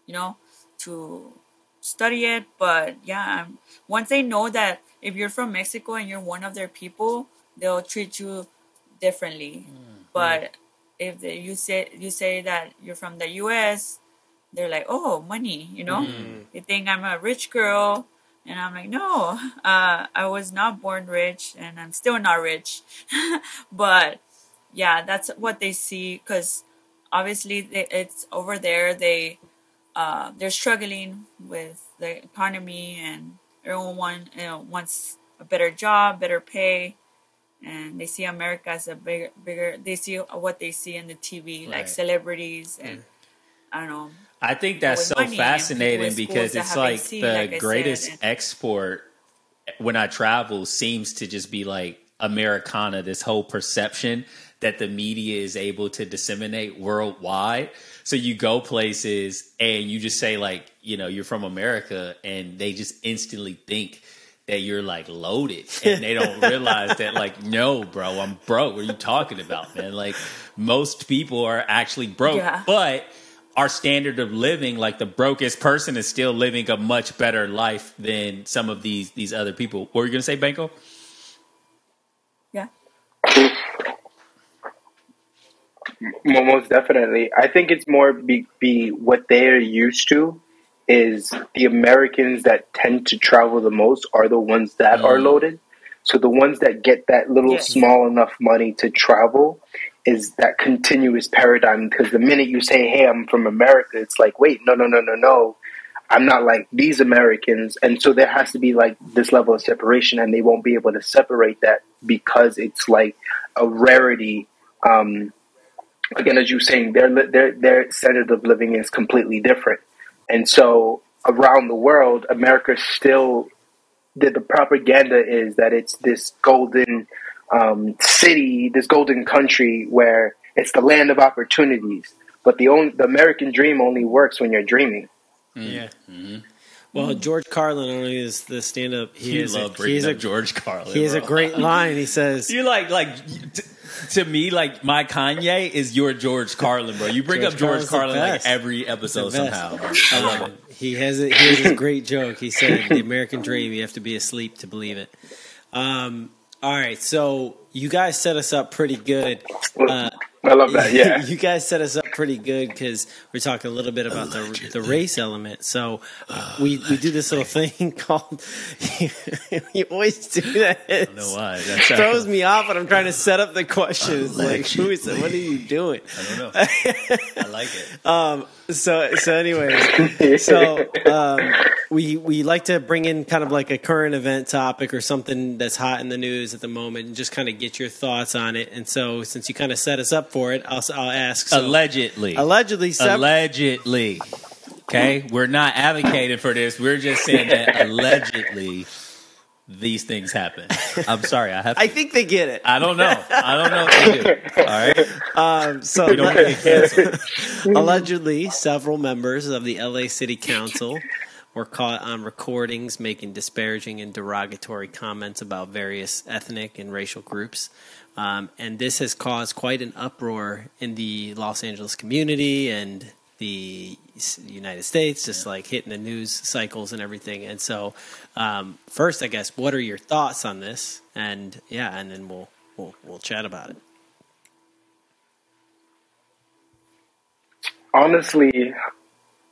you know, to study it. But yeah, once they know that if you're from Mexico and you're one of their people, they'll treat you differently. But if you say that you're from the U.S., they're like, oh, money, you know? They think I'm a rich girl. And I'm like, no, I was not born rich and I'm still not rich. But yeah, that's what they see because obviously it's over there. They're struggling with the economy and everyone wants a better job, better pay. And they see America as a bigger, they see what they see in the TV, like celebrities and I don't know. I think that's so fascinating because it's like the greatest export when I travel seems to just be like Americana, this whole perception that the media is able to disseminate worldwide. So you go places and you just say like, you know, you're from America and they just instantly think that you're like loaded and they don't realize that like, no, bro, I'm broke. What are you talking about, man? Like most people are actually broke, but our standard of living, like the brokest person is still living a much better life than some of these other people. What were you going to say, Banko? Yeah. Most definitely. I think it's more be what they're used to is the Americans that tend to travel the most are the ones that are loaded. So the ones that get that little small enough money to travel is that continuous paradigm. Because the minute you say, hey, I'm from America, it's like, wait, no. I'm not like these Americans. And so there has to be like this level of separation and they won't be able to separate that because it's like a rarity. Again, as you were saying, their standard of living is completely different. And so around the world, America still, the propaganda is that it's this golden city, this golden country where it's the land of opportunities. But the American dream only works when you're dreaming. Yeah. Well, George Carlin only is the stand-up. He's George Carlin. He has a great line. He says, "You to me, like my Kanye is your George Carlin, bro. You bring up George Carlin like every episode somehow. Bro. I love it. He has this great joke. He said, "The American dream, you have to be asleep to believe it." All right, so you guys set us up pretty good. I love that, yeah. You guys set us up pretty good because we're talking a little bit about the race element. So we do this little thing called you always do that. I don't know why. That throws me off when I'm trying to set up the question. It's like, who is it? What are you doing? I don't know. I like it. So anyways, we like to bring in kind of like a current event topic or something that's hot in the news at the moment and just kind of get your thoughts on it. And so since you kind of set us up for it, I'll ask. So, allegedly. Okay, we're not advocating for this. We're just saying that allegedly these things happen. I'm sorry, I think they get it. I don't know if they do. All right. So we don't get canceled. Allegedly, several members of the LA City Council were caught on recordings making disparaging and derogatory comments about various ethnic and racial groups. And this has caused quite an uproar in the Los Angeles community and the United States, just like hitting the news cycles and everything. And so, first, I guess, what are your thoughts on this? And and then we'll chat about it. Honestly,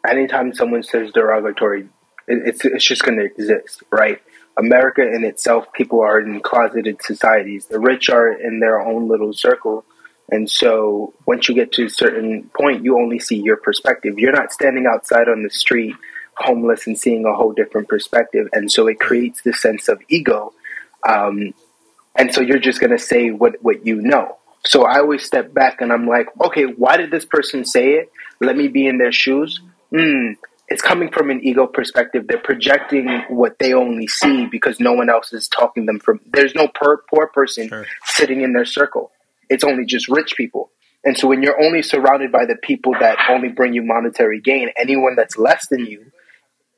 anytime someone says derogatory, it's just going to exist, right? America in itself, people are in closeted societies. The rich are in their own little circle. And so once you get to a certain point, you only see your perspective. You're not standing outside on the street homeless and seeing a whole different perspective. And so it creates this sense of ego. And so you're just going to say what you know. So I always step back and I'm like, okay, why did this person say it? Let me be in their shoes. It's coming from an ego perspective. They're projecting what they only see because no one else is talking them from. There's no poor person sitting in their circle. It's only just rich people. And so when you're only surrounded by the people that only bring you monetary gain, anyone that's less than you,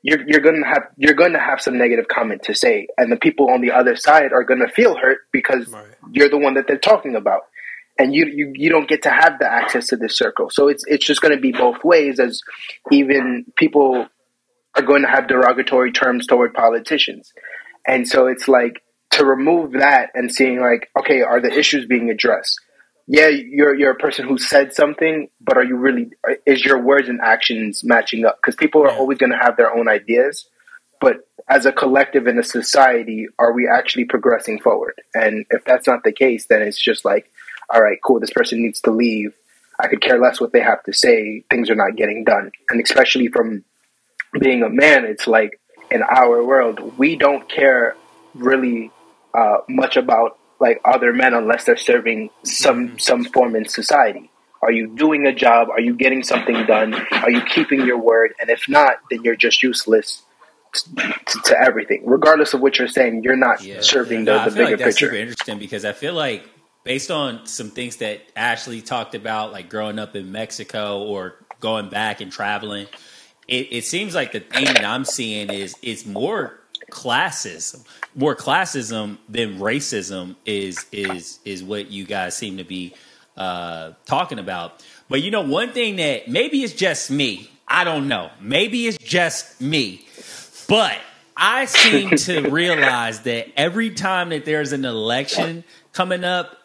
you're gonna have some negative comment to say, and the people on the other side are gonna feel hurt because you're the one that they're talking about, and you don't get to have the access to this circle. So it's just gonna be both ways, as even people are going to have derogatory terms toward politicians, and so it's like to remove that and seeing like, okay, are the issues being addressed? Yeah, you're a person who said something, but is your words and actions matching up? Because people are always going to have their own ideas, but as a collective in a society, are we actually progressing forward? And if that's not the case, then it's just like, all right, cool, this person needs to leave. I could care less what they have to say. Things are not getting done. And especially from being a man, it's like in our world, we don't care really much about like other men unless they're serving some form in society. Are you doing a job? Are you getting something done? Are you keeping your word? And if not, then you're just useless to everything. Regardless of what you're saying, you're not serving the bigger like that's picture. Super interesting, because I feel like based on some things that Ashley talked about, like growing up in Mexico or going back and traveling, it seems like the theme that I'm seeing is it's more classism than racism is what you guys seem to be talking about. But you know, one thing that maybe it's just me, I don't know, maybe it's just me, but I seem to realize that every time that there's an election coming up,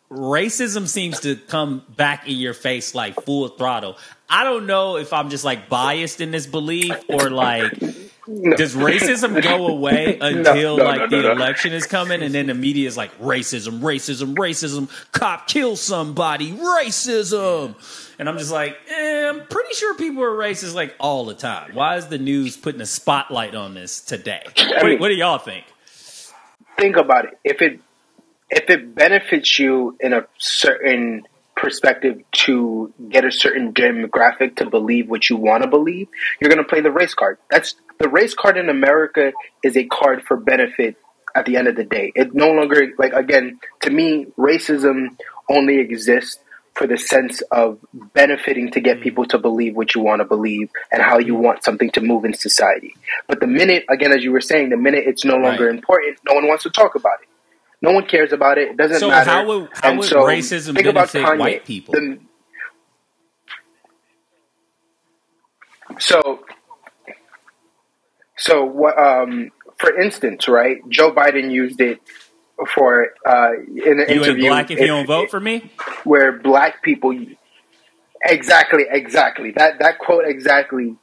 racism seems to come back in your face like full throttle. I don't know if I'm just like biased in this belief, or like, does racism go away until the election is coming, and then the media is like, racism, cop kill somebody, racism. And I'm just like, I'm pretty sure people are racist like all the time. Why is the news putting a spotlight on this today? What do y'all think? Think about it. If it benefits you in a certain perspective to get a certain demographic to believe what you want to believe, you're going to play the race card. That's the race card in America is a card for benefit at the end of the day. It no longer, like, again, to me, racism only exists for the sense of benefiting to get people to believe what you want to believe and how you want something to move in society. But the minute, again, as you were saying, the minute it's no longer important, no one wants to talk about it. No one cares about it. It doesn't matter. So how would racism benefit white people? So what? For instance, right? Joe Biden used it for in an interview. You ain't black if you don't vote for me. Where black people, exactly. That quote exactly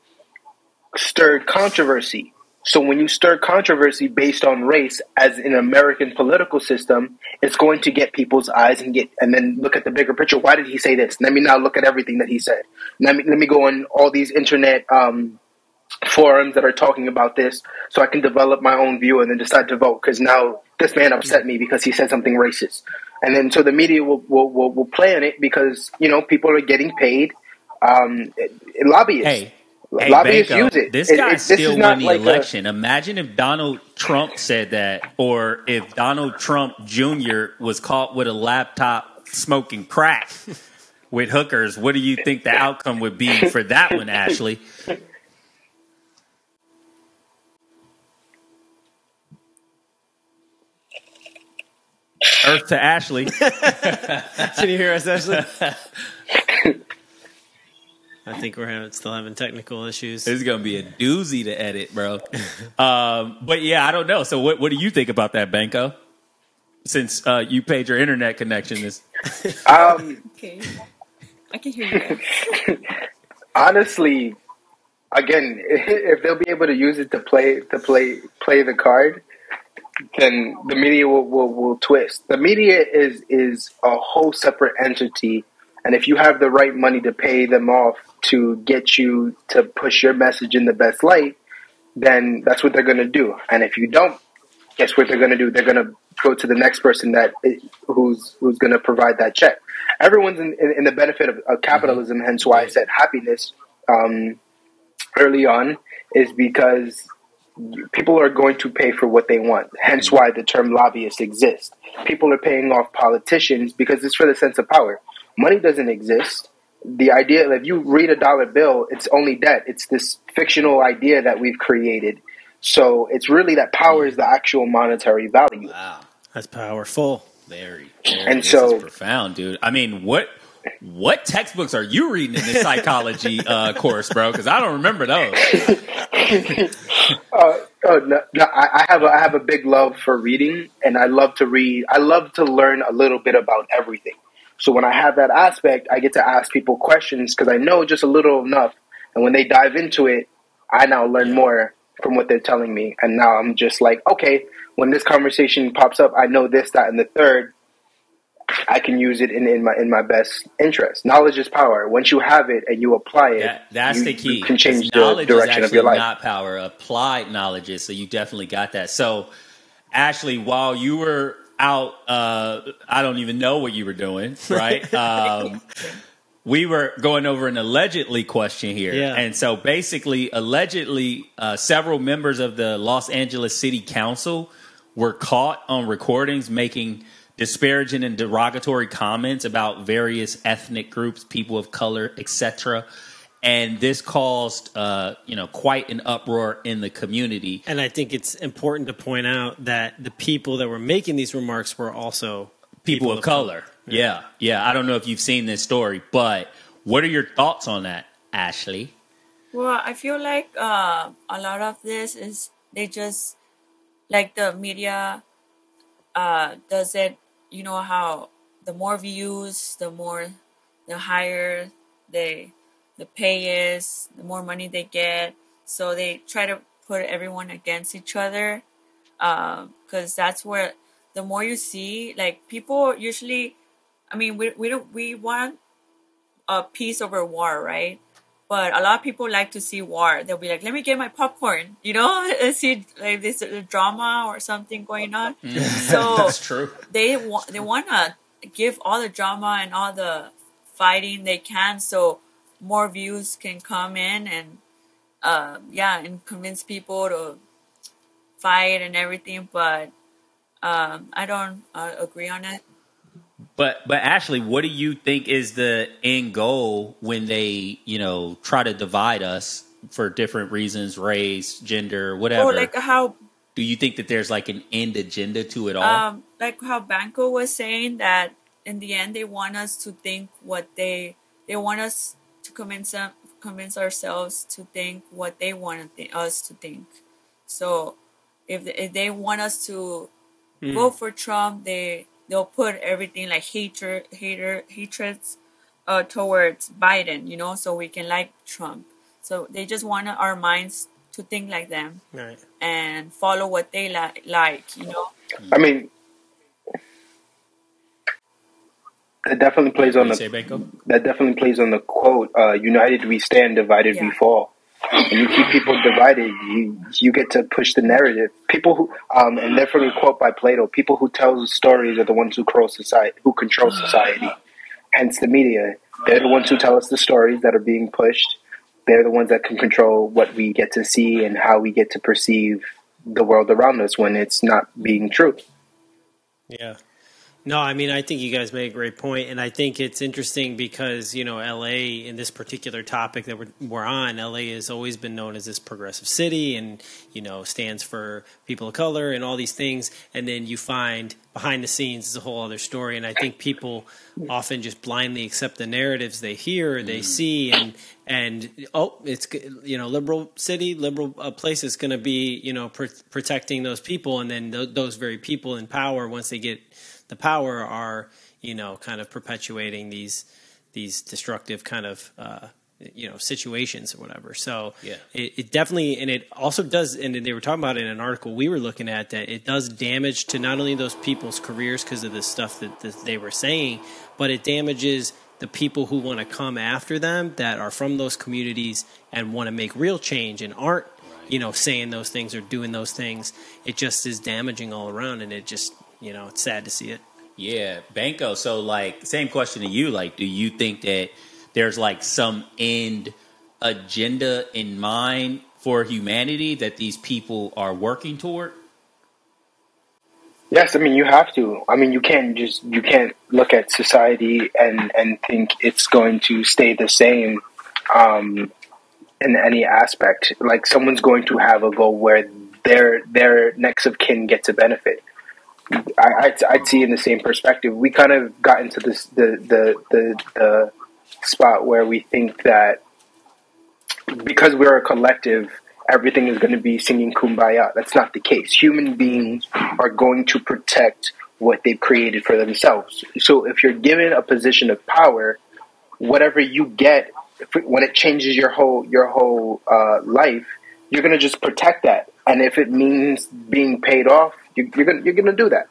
stirred controversy. So when you stir controversy based on race as an American political system, it's going to get people's eyes and then look at the bigger picture. Why did he say this? Let me now look at everything that he said. Let me go on all these internet forums that are talking about this so I can develop my own view and then decide to vote, because now this man upset me because he said something racist. And then so the media will play on it because, you know, people are getting paid. Lobbyists. Hey, lobbyists Banko, use it. This guy still won the like election. Imagine if Donald Trump said that, or if Donald Trump Jr. was caught with a laptop smoking crack with hookers. What do you think the outcome would be for that one, Ashley? Earth to Ashley. Can you hear us, Ashley? I think we're still having technical issues. This is going to be a doozy to edit, bro. But yeah, I don't know. So what do you think about that, Banko? Since you paid your internet connection this. Okay. I can hear you. Honestly, again, if they'll be able to use it to play the card, then the media will twist. The media is a whole separate entity. And if you have the right money to pay them off to get you to push your message in the best light, then that's what they're going to do. And if you don't, guess what they're going to do? They're going to go to the next person who's going to provide that check. Everyone's in the benefit of capitalism. Hence why I said happiness early on is because people are going to pay for what they want. Hence why the term lobbyist exists. People are paying off politicians because it's for the sense of power. Money doesn't exist. The idea, if you read a dollar bill, it's only debt. It's this fictional idea that we've created. So it's really that power is the actual monetary value. Wow. That's powerful. Very. And this so is profound, dude. I mean, what textbooks are you reading in this psychology course, bro? Because I don't remember those. I have a big love for reading, and I love to read. I love to learn a little bit about everything. So when I have that aspect, I get to ask people questions because I know just a little enough. And when they dive into it, I now learn more from what they're telling me. And now I'm just like, okay, when this conversation pops up, I know this, that, and the third. I can use it in my best interest. Knowledge is power. Once you have it and you apply it, that's the key. You can change the direction of your life. Not power. Applied knowledge is. So you definitely got that. So, Ashley, while you were out, I don't even know what you were doing, right? We were going over an allegedly question here. Yeah. And so basically, allegedly, several members of the Los Angeles City Council were caught on recordings making disparaging and derogatory comments about various ethnic groups, people of color, etc. And this caused, quite an uproar in the community. And I think it's important to point out that the people that were making these remarks were also people of color. Yeah. I don't know if you've seen this story, but what are your thoughts on that, Ashley? Well, I feel like a lot of this is they just, like the media does it, you know how the more views, the higher the pay is, the more money they get. So they try to put everyone against each other because that's where the more you see, like people usually, I mean, we want a peace over war, right? But a lot of people like to see war. They'll be like, let me get my popcorn, and see like this drama or something going on. So that's true. They want to give all the drama and all the fighting they can, so more views can come in and and convince people to fight and everything. But I don't agree on it. But Ashley, what do you think is the end goal when they, try to divide us for different reasons, race, gender, whatever? Oh, like how? Do you think that there's like an end agenda to it all? Like how Banko was saying that in the end they want us to think what they want us to convince ourselves to think what they want us to think. So if they want us to vote for Trump, they'll put everything like hatreds towards Biden, so we can like Trump. So they just want our minds to think like them, right, and follow what they like. I mean, that definitely plays on the quote. United we stand, divided we fall. When you keep people divided, you get to push the narrative. People who, and they're from a quote by Plato, people who tell stories are the ones who control society. Hence the media. They're the ones who tell us the stories that are being pushed. They're the ones that can control what we get to see and how we get to perceive the world around us when it's not being true. Yeah. No, I mean, I think you guys made a great point, and I think it's interesting because, LA, in this particular topic that we're on, LA has always been known as this progressive city and, stands for people of color and all these things, and then you find behind the scenes is a whole other story, and I think people often just blindly accept the narratives they hear, they see, and it's, liberal city, liberal place is going to be, protecting those people, and then those very people in power, once they get the power, are kind of perpetuating these destructive kind of situations or whatever. So it definitely, and it also does, and they were talking about it in an article we were looking at, that it does damage to not only those people's careers because of the stuff that they were saying, but it damages the people who want to come after them that are from those communities and want to make real change and aren't saying those things or doing those things. It just is damaging all around, and it just, it's sad to see it. Yeah, Banko. So, like, same question to you. Like, do you think that there's like some end agenda in mind for humanity that these people are working toward? Yes, I mean, you have to. I mean, you can't look at society and think it's going to stay the same in any aspect. Like, someone's going to have a goal where their next of kin gets a benefit. I'd see in the same perspective. We kind of got into this the spot where we think that because we're a collective, everything is going to be singing kumbaya. That's not the case. Human beings are going to protect what they've created for themselves. So if you're given a position of power, whatever you get, when it changes your whole life, you're going to just protect that. And if it means being paid off, you're going to do that.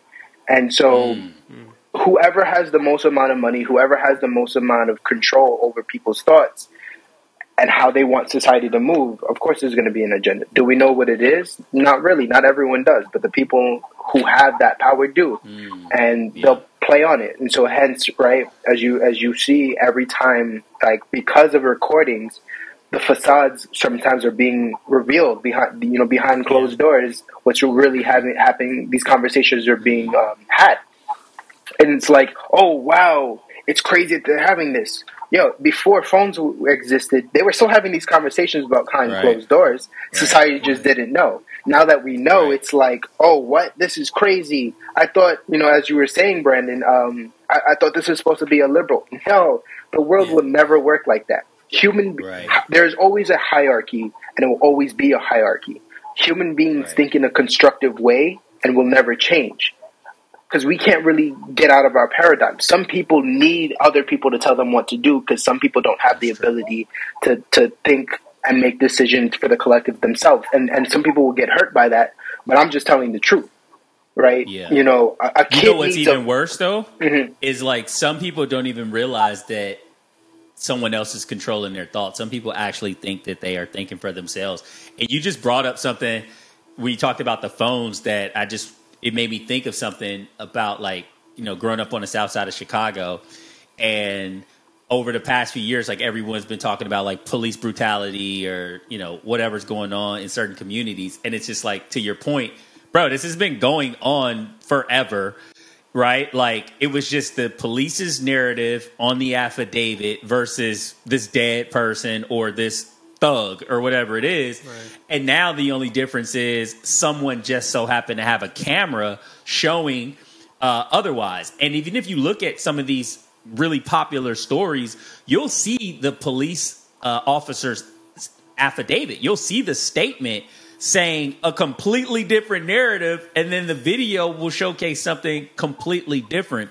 And so whoever has the most amount of money, whoever has the most amount of control over people's thoughts and how they want society to move, of course there's going to be an agenda. Do we know what it is? Not really. Not everyone does. But the people who have that power do. And they'll play on it. And so hence, right, as you see every time, like, because of recordings, the facades sometimes are being revealed behind closed doors. What's really happening? These conversations are being had, and it's like, oh wow, it's crazy that they're having this. Before phones existed, they were still having these conversations behind closed doors. Right. Society just didn't know. Now that we know, it's like, oh, what? This is crazy. I thought, as you were saying, Brandon, I thought this was supposed to be a liberal. No, the world will never work like that. There's always a hierarchy, and it will always be a hierarchy. Human beings think in a constructive way and will never change. Because we can't really get out of our paradigm. Some people need other people to tell them what to do because some people don't have the ability to think and make decisions for the collective themselves. And some people will get hurt by that, but I'm just telling the truth, right? Yeah. A kid what's even worse, though, is like some people don't even realize that someone else is controlling their thoughts. Some people actually think that they are thinking for themselves. And you just brought up something, we talked about the phones, that it made me think of something about, like, growing up on the south side of Chicago, and over the past few years, like, everyone's been talking about, like, police brutality or, whatever's going on in certain communities. And it's just like, to your point, bro, this has been going on forever, right? Like, it was just the police's narrative on the affidavit versus this dead person or this thug or whatever it is. Right. And now the only difference is someone just so happened to have a camera showing otherwise. And even if you look at some of these really popular stories, you'll see the police officer's affidavit. You'll see the statement saying a completely different narrative, and then the video will showcase something completely different.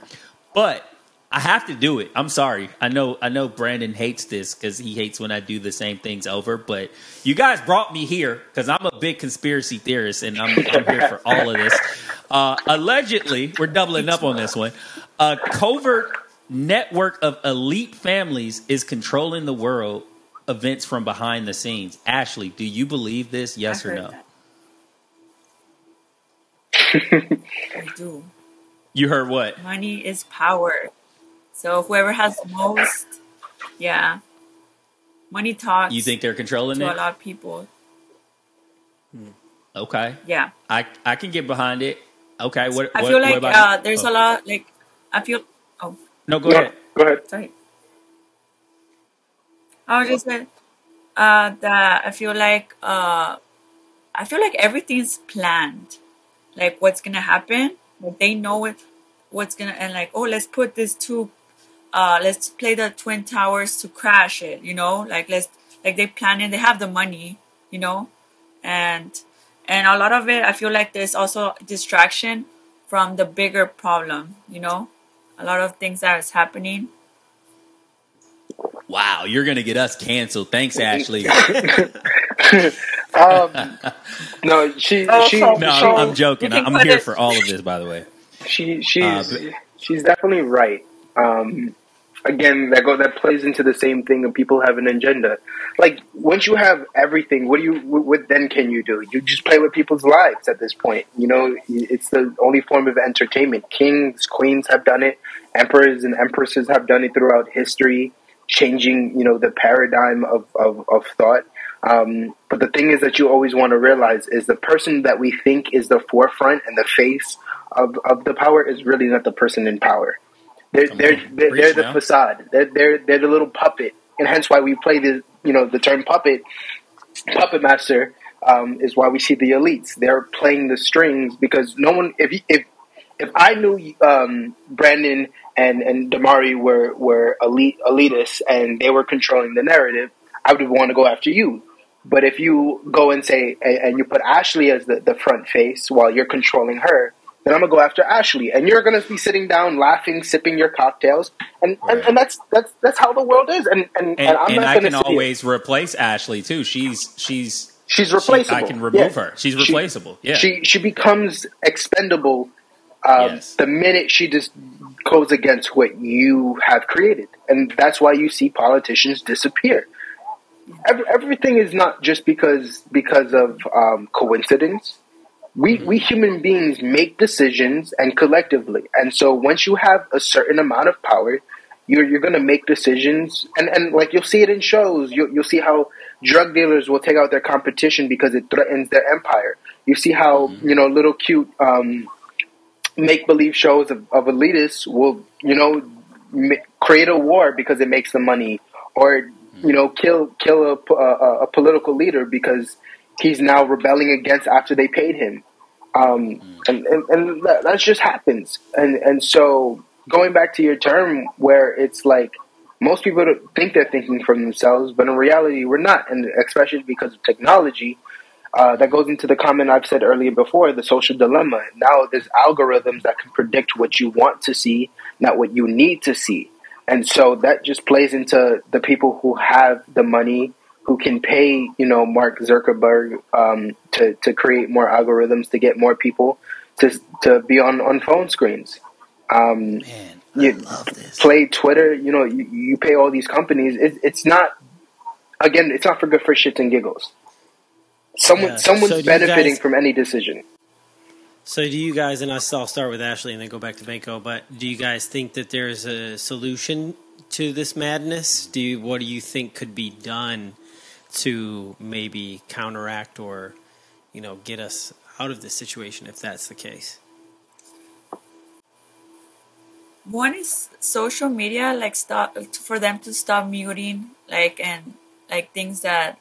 But I have to do it. I'm sorry. I know Brandon hates this because he hates when I do the same things over. But you guys brought me here because I'm a big conspiracy theorist, and I'm here for all of this. Allegedly, we're doubling up on this one. A covert network of elite families is controlling the world events from behind the scenes. Ashley, do you believe this? Yes or no? I do. You heard what? Money is power. So whoever has the most, money talks. You think they're controlling to it? a lot of people. Okay. Yeah. I can get behind it. Okay. What I feel like what there's a lot, like, I feel. Oh. No, go ahead. Go ahead. Sorry. I was just saying that I feel like everything's planned. Like, what's gonna happen? Like, they know what's gonna, and like, oh, let's put this let's play the Twin Towers to crash it. Like they plan it. They have the money. And a lot of it, I feel like there's also distraction from the bigger problem. A lot of things that is happening. Wow, you're gonna get us canceled. Thanks, Ashley. No, I'm joking. I'm here for all of this, by the way. She's definitely right. again, that plays into the same thing, and people have an agenda. Like, once you have everything, what then can you do? You just play with people's lives at this point. You know, it's the only form of entertainment. Kings, queens have done it. Emperors and empresses have done it throughout history, changing, you know, the paradigm of thought. But the thing is that you always want to realize is the person that we think is the forefront and the face of the power is really not the person in power. They're the facade. They're the little puppet, and hence why we play the term puppet master is why we see the elites. They're playing the strings because no one. If I knew Brandon and Damari were elitists and they were controlling the narrative, I would want to go after you. But if you go and say and you put Ashley as the front face while you're controlling her, then I'm gonna go after Ashley, and you're gonna be sitting down, laughing, sipping your cocktails, and that's how the world is. And I'm not I gonna can always replace Ashley too. She's replaceable. I can remove her. She's replaceable. She becomes expendable the minute she just goes against what you have created, and that's why you see politicians disappear. Everything is not just because of coincidence. We human beings make decisions and collectively. And so once you have a certain amount of power, you're going to make decisions. And like you'll see it in shows. You'll see how drug dealers will take out their competition because it threatens their empire. You see how, little cute make-believe shows of elitists will, create a war because it makes them money. Or, kill a political leader because he's now rebelling against after they paid him. And that just happens. And so going back to your term where it's like most people think they're thinking for themselves, but in reality we're not. And especially because of technology, that goes into the comment I've said earlier before, the social dilemma. Now there's algorithms that can predict what you want to see, not what you need to see. And so that just plays into the people who have the money, who can pay, Mark Zuckerberg to create more algorithms to get more people to be on phone screens. Man, I love this. Play Twitter. You pay all these companies. It's not for good for shits and giggles. Someone's benefiting from any decision. So do you guys, and I'll start with Ashley and then go back to Banko, but do you guys think that there's a solution to this madness? What do you think could be done to maybe counteract or, get us out of this situation if that's the case? One is social media, for them to stop muting, things that,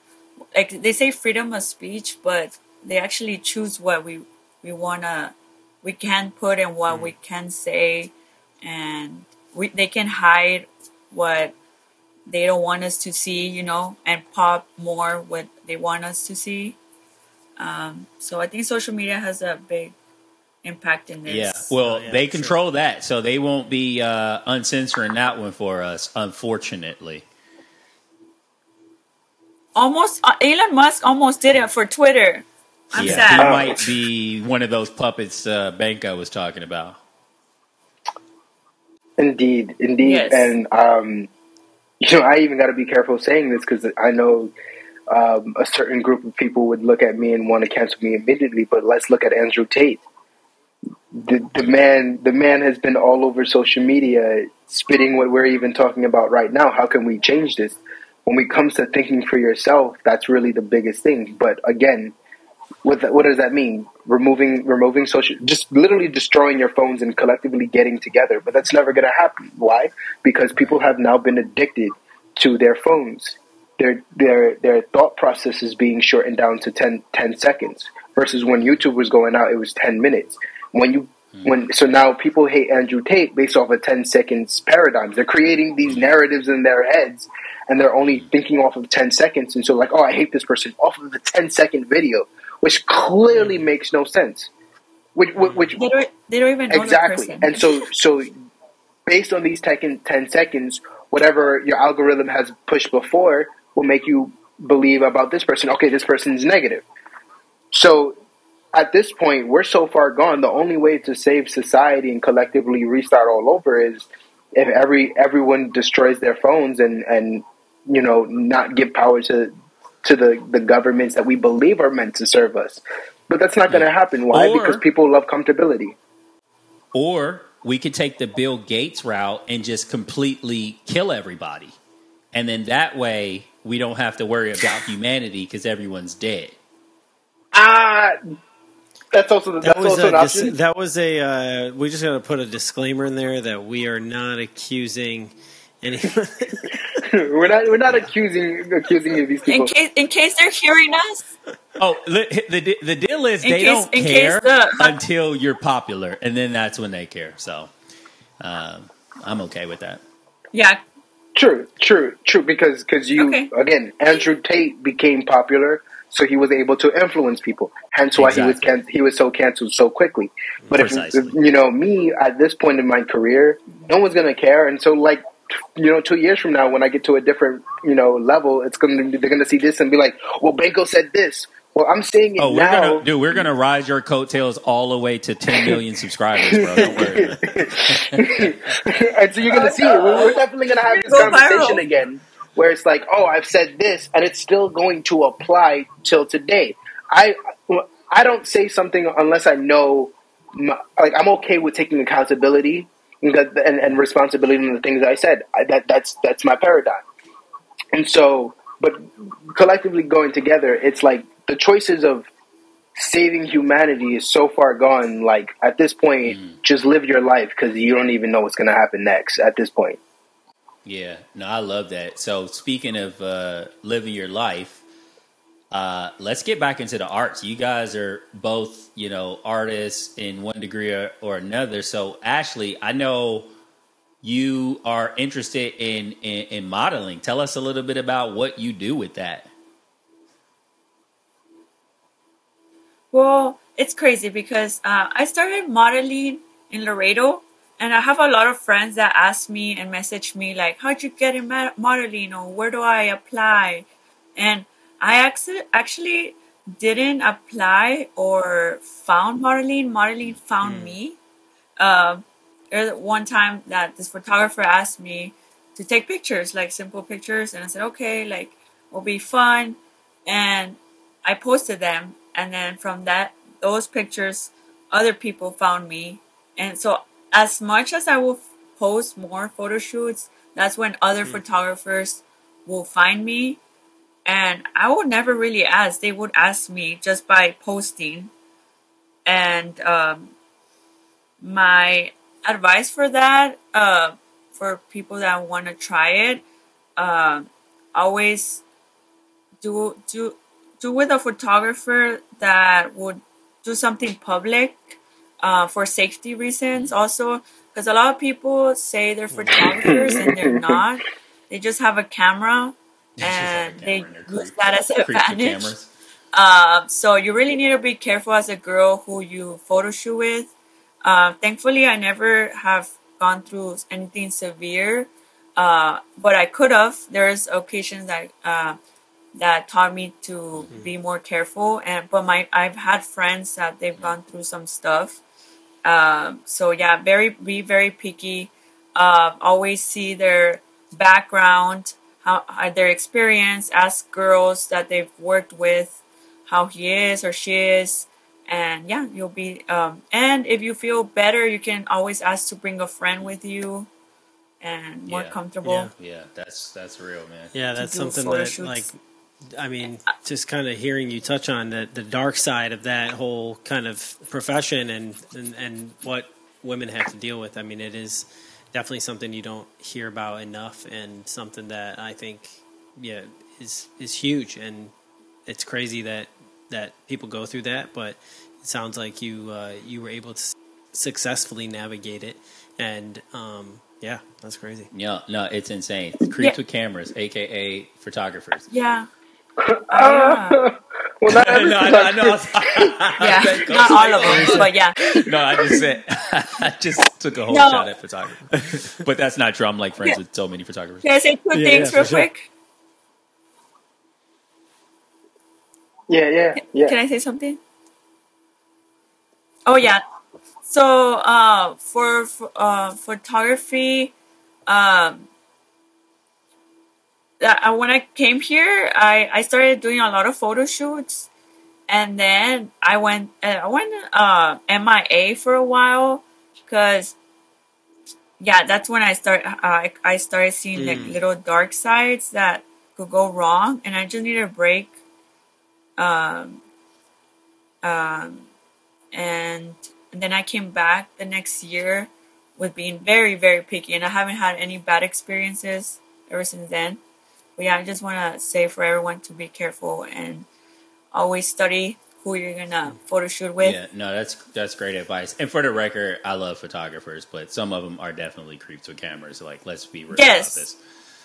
they say freedom of speech, but they actually choose what we can put and what we can say, and they can hide what they don't want us to see, and pop more what they want us to see. So I think social media has a big impact in this. Yeah, well, they control that, so they won't be uncensoring that one for us, unfortunately. Elon Musk almost did it for Twitter. I'm sad. He might be one of those puppets Banko was talking about. Indeed. Yes. And I even got to be careful saying this because I know a certain group of people would look at me and want to cancel me immediately. But let's look at Andrew Tate. The man has been all over social media, spitting what we're even talking about right now. How can we change this? When it comes to thinking for yourself, that's really the biggest thing. But again, what does that mean? Removing social, just literally destroying your phones and collectively getting together. But that's never going to happen. Why? Because people have now been addicted to their phones. Their thought process is being shortened down to 10 seconds versus when YouTube was going out, it was 10 minutes. So now people hate Andrew Tate based off of 10 seconds paradigms. They're creating these narratives in their heads and they're only thinking off of 10 seconds. And so like, I hate this person off of the 10-second video, which clearly makes no sense. Which they don't even know exactly. The person. And so based on these 10 seconds, whatever your algorithm has pushed before will make you believe about this person. Okay, this person's negative. So at this point, we're so far gone. The only way to save society and collectively restart all over is if everyone destroys their phones and not give power to the governments that we believe are meant to serve us. But that's not going to happen. Why? Because people love comfortability. Or we could take the Bill Gates route and just completely kill everybody. And then that way we don't have to worry about humanity because everyone's dead. That's also an option. That was a. We just got to put a disclaimer in there that we are not accusing anyone. we're not accusing these people. In case they're hearing us. Oh, the deal is they don't care until you're popular, and then that's when they care. So I'm okay with that. Yeah. True. Because again, Andrew Tate became popular. So he was able to influence people. Hence why he was so canceled so quickly. But if me at this point in my career, no one's gonna care. And so 2 years from now, when I get to a different level, they're gonna see this and be like, well, Banko said this. Well, I'm saying it now. We're gonna ride your coattails all the way to 10 million subscribers, bro. Don't worry. And so you're gonna see it. We're definitely gonna have this conversation again. Where it's like, oh, I've said this, and it's still going to apply till today. I don't say something unless I know, I'm okay with taking accountability and responsibility in the things I said. That's my paradigm. And so, but collectively going together, it's like the choices of saving humanity is so far gone. Like at this point, just live your life because you don't even know what's going to happen next. At this point. Yeah, no, I love that. So speaking of living your life, let's get back into the arts. You guys are both, artists in one degree or another. So Ashley, I know you are interested in modeling. Tell us a little bit about what you do with that. Well, it's crazy because I started modeling in Laredo. And I have a lot of friends that ask me and message me like, how'd you get in modeling? Or where do I apply? And I actually didn't apply or found modeling. Modeling found me. There's one time that this photographer asked me to take pictures, like simple pictures. And I said, okay, it'll be fun. And I posted them. And then from those pictures, other people found me. And so as much as I will post more photo shoots, that's when other photographers will find me. And I would never really ask. They would ask me just by posting. And my advice for that, for people that want to try it, always do with a photographer that would do something public. For safety reasons also, because a lot of people say they're photographers and they're not. They just have a camera and they use that as an advantage. So you really need to be careful as a girl who you photo shoot with. Thankfully, I never have gone through anything severe, but I could have. There's occasions that taught me to be more careful. But I've had friends that they've gone through some stuff. So yeah, be very picky. Always see their background, how their experience. Ask girls that they've worked with how he is or she is, and yeah, you'll be. And if you feel better, you can always ask to bring a friend with you, and more comfortable. Yeah, that's real, man. Yeah, that's something that shoots. Just kind of hearing you touch on the dark side of that whole kind of profession and what women have to deal with. I mean, it is definitely something you don't hear about enough, and something that I think, is huge. And it's crazy that people go through that, but it sounds like you were able to successfully navigate it. And that's crazy. Yeah, no, it's insane. Creeps with cameras, aka photographers. Yeah. Well, not every I know. Yeah, not all of them, but yeah. No, I just took a whole shot at photography. But that's not true. I'm friends with so many photographers. Can I say two things real quick? Yeah. Can I say something? Oh yeah. So for photography, um, when I came here, I started doing a lot of photo shoots, and then I went MIA for a while, because that's when I started seeing like little dark sides that could go wrong, and I just needed a break. Um, and then I came back the next year with being very, very picky, and I haven't had any bad experiences ever since then. But I just want to say for everyone to be careful and always study who you're gonna photo shoot with. Yeah, no, that's great advice. And for the record, I love photographers, but some of them are definitely creeps with cameras. So, like, let's be real about this.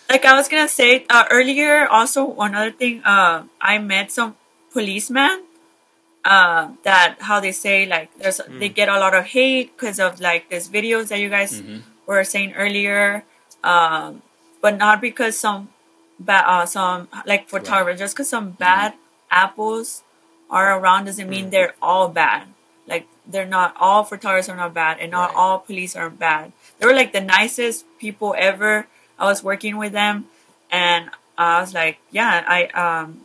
Like I was gonna say earlier, also one other thing. I met some policemen. That how they say like they get a lot of hate because of like these videos that you guys were saying earlier, but not because some like photographers, just because some bad apples are around doesn't mean they're all bad. Like they're not all photographers are not bad, and not all police are bad. They were like the nicest people ever. I was working with them, and I was like,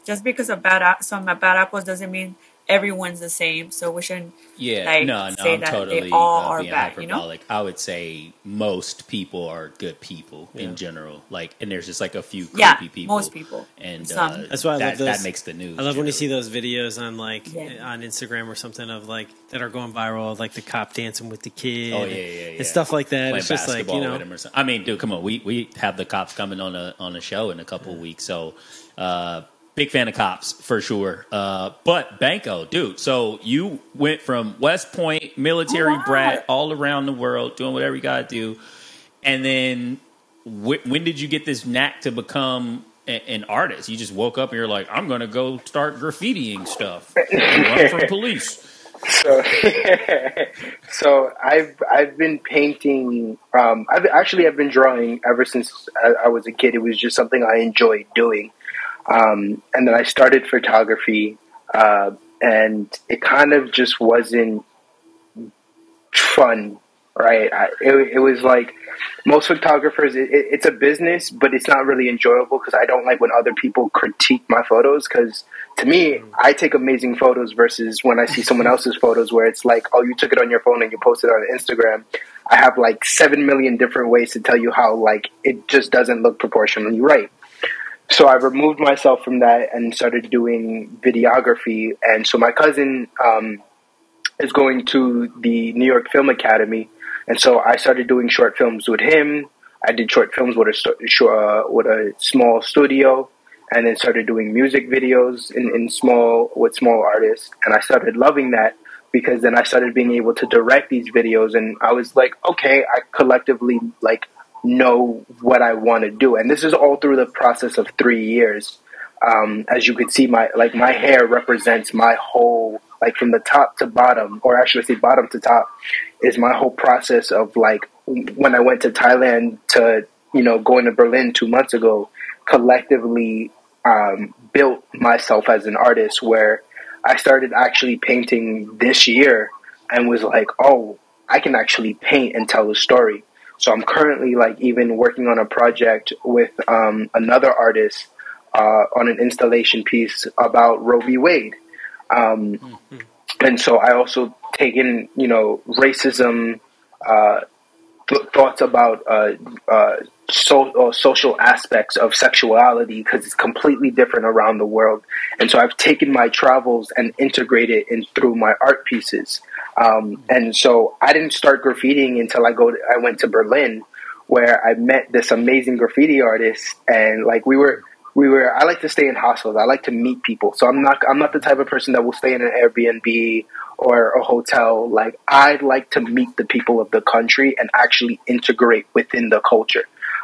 just because of some bad apples doesn't mean everyone's the same, so we shouldn't say I'm that totally they all are being bad. hyperbolic. I would say most people are good people in general. Like, and there's just like a few creepy people. Most people, and that's why I love those. That makes the news. I love when you see those videos on on Instagram or something of like that are going viral, of, like the cop dancing with the kid, and stuff like that. Playing it's just like with him or something. I mean, dude, come on, we have the cops coming on a show in a couple of weeks, so. Big fan of cops, for sure. But Banko, dude, so you went from West Point, military brat, all around the world, doing whatever you got to do. And then when did you get this knack to become an artist? You just woke up and you're like, I'm going to go start graffitiing stuff and run from police. So I've been painting. I've been drawing ever since I was a kid. It was just something I enjoyed doing. And then I started photography, and it kind of just wasn't fun, right? It was like most photographers, it's a business, but it's not really enjoyable because I don't like when other people critique my photos, because to me, I take amazing photos versus when I see someone else's photos where it's like, oh, you took it on your phone and you posted it on Instagram. I have like 7 million different ways to tell you how like it just doesn't look proportionally right. So I removed myself from that and started doing videography. And so my cousin is going to the New York Film Academy. And so I started doing short films with him. I did short films with a small studio, and then started doing music videos with small artists. And I started loving that because then I started being able to direct these videos. And I was like, okay, I collectively like know what I want to do. And this is all through the process of 3 years. As you could see, my hair represents my whole, like from the top to bottom, or actually I say bottom to top, is my whole process of like when I went to Thailand to, going to Berlin 2 months ago, collectively built myself as an artist, where I started actually painting this year and was like, oh, I can actually paint and tell a story. So I'm currently like even working on a project with another artist on an installation piece about Roe v. Wade. And so I also take in, racism, thoughts about social aspects of sexuality, because it's completely different around the world. And so I've taken my travels and integrated it through my art pieces. And so I didn't start graffitiing until I went to Berlin, where I met this amazing graffiti artist, and like I like to stay in hostels. I like to meet people. So I'm not the type of person that will stay in an Airbnb or a hotel. Like, I like to meet the people of the country and actually integrate within the culture.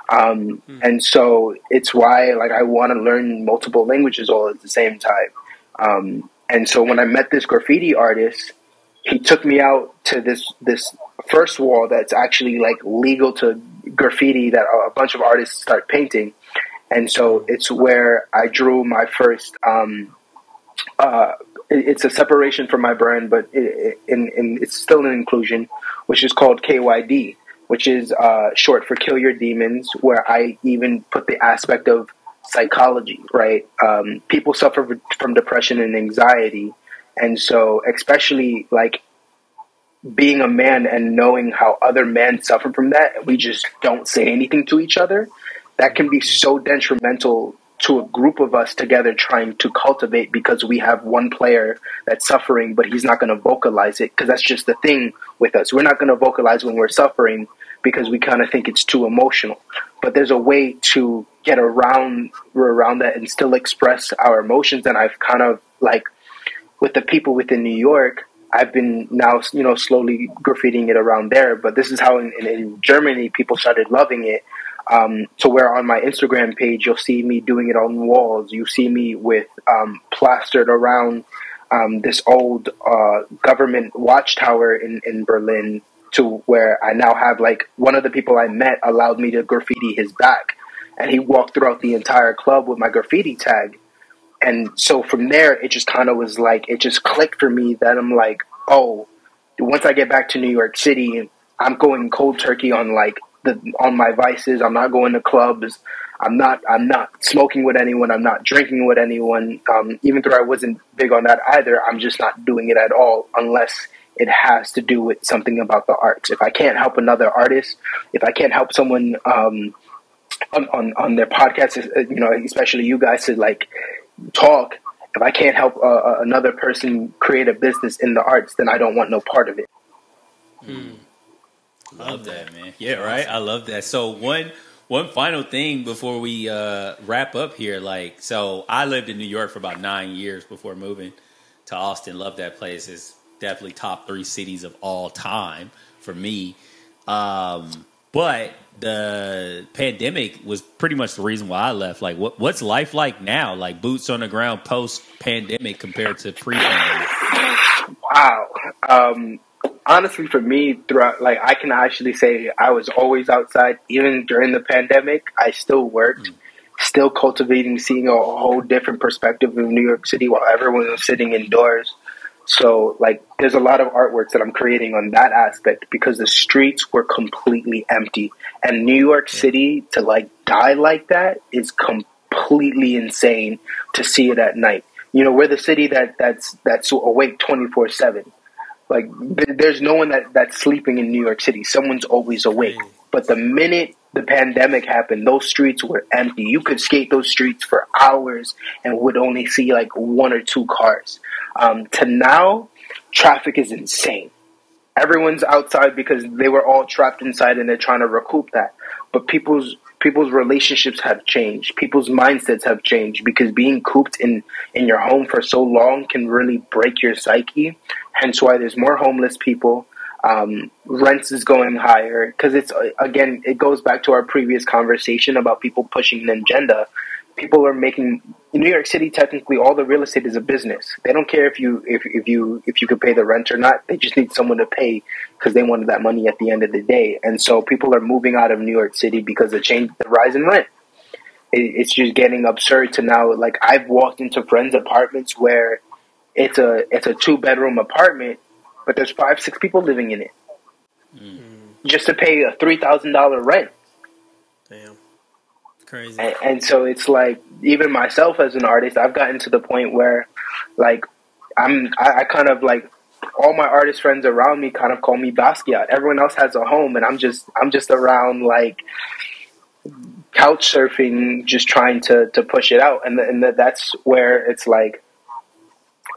And so it's why like I want to learn multiple languages all at the same time. And so when I met this graffiti artist, he took me out to this first wall that's actually like legal to graffiti, that a bunch of artists start painting. And so it's where I drew my first, it's a separation from my brand, but it's still an inclusion, which is called KYD, which is short for Kill Your Demons, where I even put the aspect of psychology, right? People suffer from depression and anxiety. And so especially like being a man and knowing how other men suffer from that, and we just don't say anything to each other, that can be so detrimental to a group of us together trying to cultivate, because we have one player that's suffering, but he's not going to vocalize it, because that's just the thing with us. We're not going to vocalize when we're suffering because we kind of think it's too emotional. But there's a way to get around that and still express our emotions. And I've kind of like, with the people within New York, I've been now, slowly graffitiing it around there. But this is how in Germany, people started loving it. To where on my Instagram page, you'll see me doing it on walls. You see me with plastered around this old government watchtower in Berlin, to where I now have, like, one of the people I met allowed me to graffiti his back. And he walked throughout the entire club with my graffiti tag. And so from there, it just kind of was like, it just clicked for me that I'm like, oh, once I get back to New York City, I'm going cold turkey on on my vices. I'm not going to clubs. I'm not smoking with anyone. I'm not drinking with anyone. Even though I wasn't big on that either, I'm just not doing it at all unless it has to do with something about the arts. If I can't help another artist, if I can't help someone on their podcast, especially you guys, to like talk, if I can't help another person create a business in the arts, then I don't want no part of it. Love that, man. Yeah, right. I love that. So one final thing before we wrap up here. Like, so I lived in New York for about 9 years before moving to Austin. Love that place. It's definitely top 3 cities of all time for me. But the pandemic was pretty much the reason why I left. Like, what's life like now? Like, boots on the ground post pandemic compared to pre-pandemic? Wow. Honestly, for me, throughout, like, I can actually say I was always outside. Even during the pandemic, I still worked, still cultivating, seeing a whole different perspective of New York City while everyone was sitting indoors. So, like, there's a lot of artworks that I'm creating on that aspect because the streets were completely empty. And New York City, to, like, die like that is completely insane to see it at night. You know, we're the city that's awake 24/7. Like, there's no one that's sleeping in New York City. Someone's always awake. But the minute the pandemic happened, those streets were empty. You could skate those streets for hours and would only see like 1 or 2 cars. To now, traffic is insane. Everyone's outside because they were all trapped inside and they're trying to recoup that. But people's relationships have changed. People's mindsets have changed because being cooped in your home for so long can really break your psyche. Hence why there's more homeless people. Rents is going higher because it goes back to our previous conversation about people pushing an agenda. People are making in New York City, technically all the real estate is a business. They don't care if you could pay the rent or not. They just need someone to pay because they wanted that money at the end of the day. And so people are moving out of New York City because of the rise in rent. It's just getting absurd to now. Like, I've walked into friends' apartments where it's a 2-bedroom apartment, but there's 5-6 people living in it just to pay a $3,000 rent. Damn. Crazy. And so it's like, even myself as an artist, I've gotten to the point where, like, I kind of like, all my artist friends around me kind of call me Basquiat. Everyone else has a home, and I'm just around like couch surfing, just trying to push it out. And that's where it's like,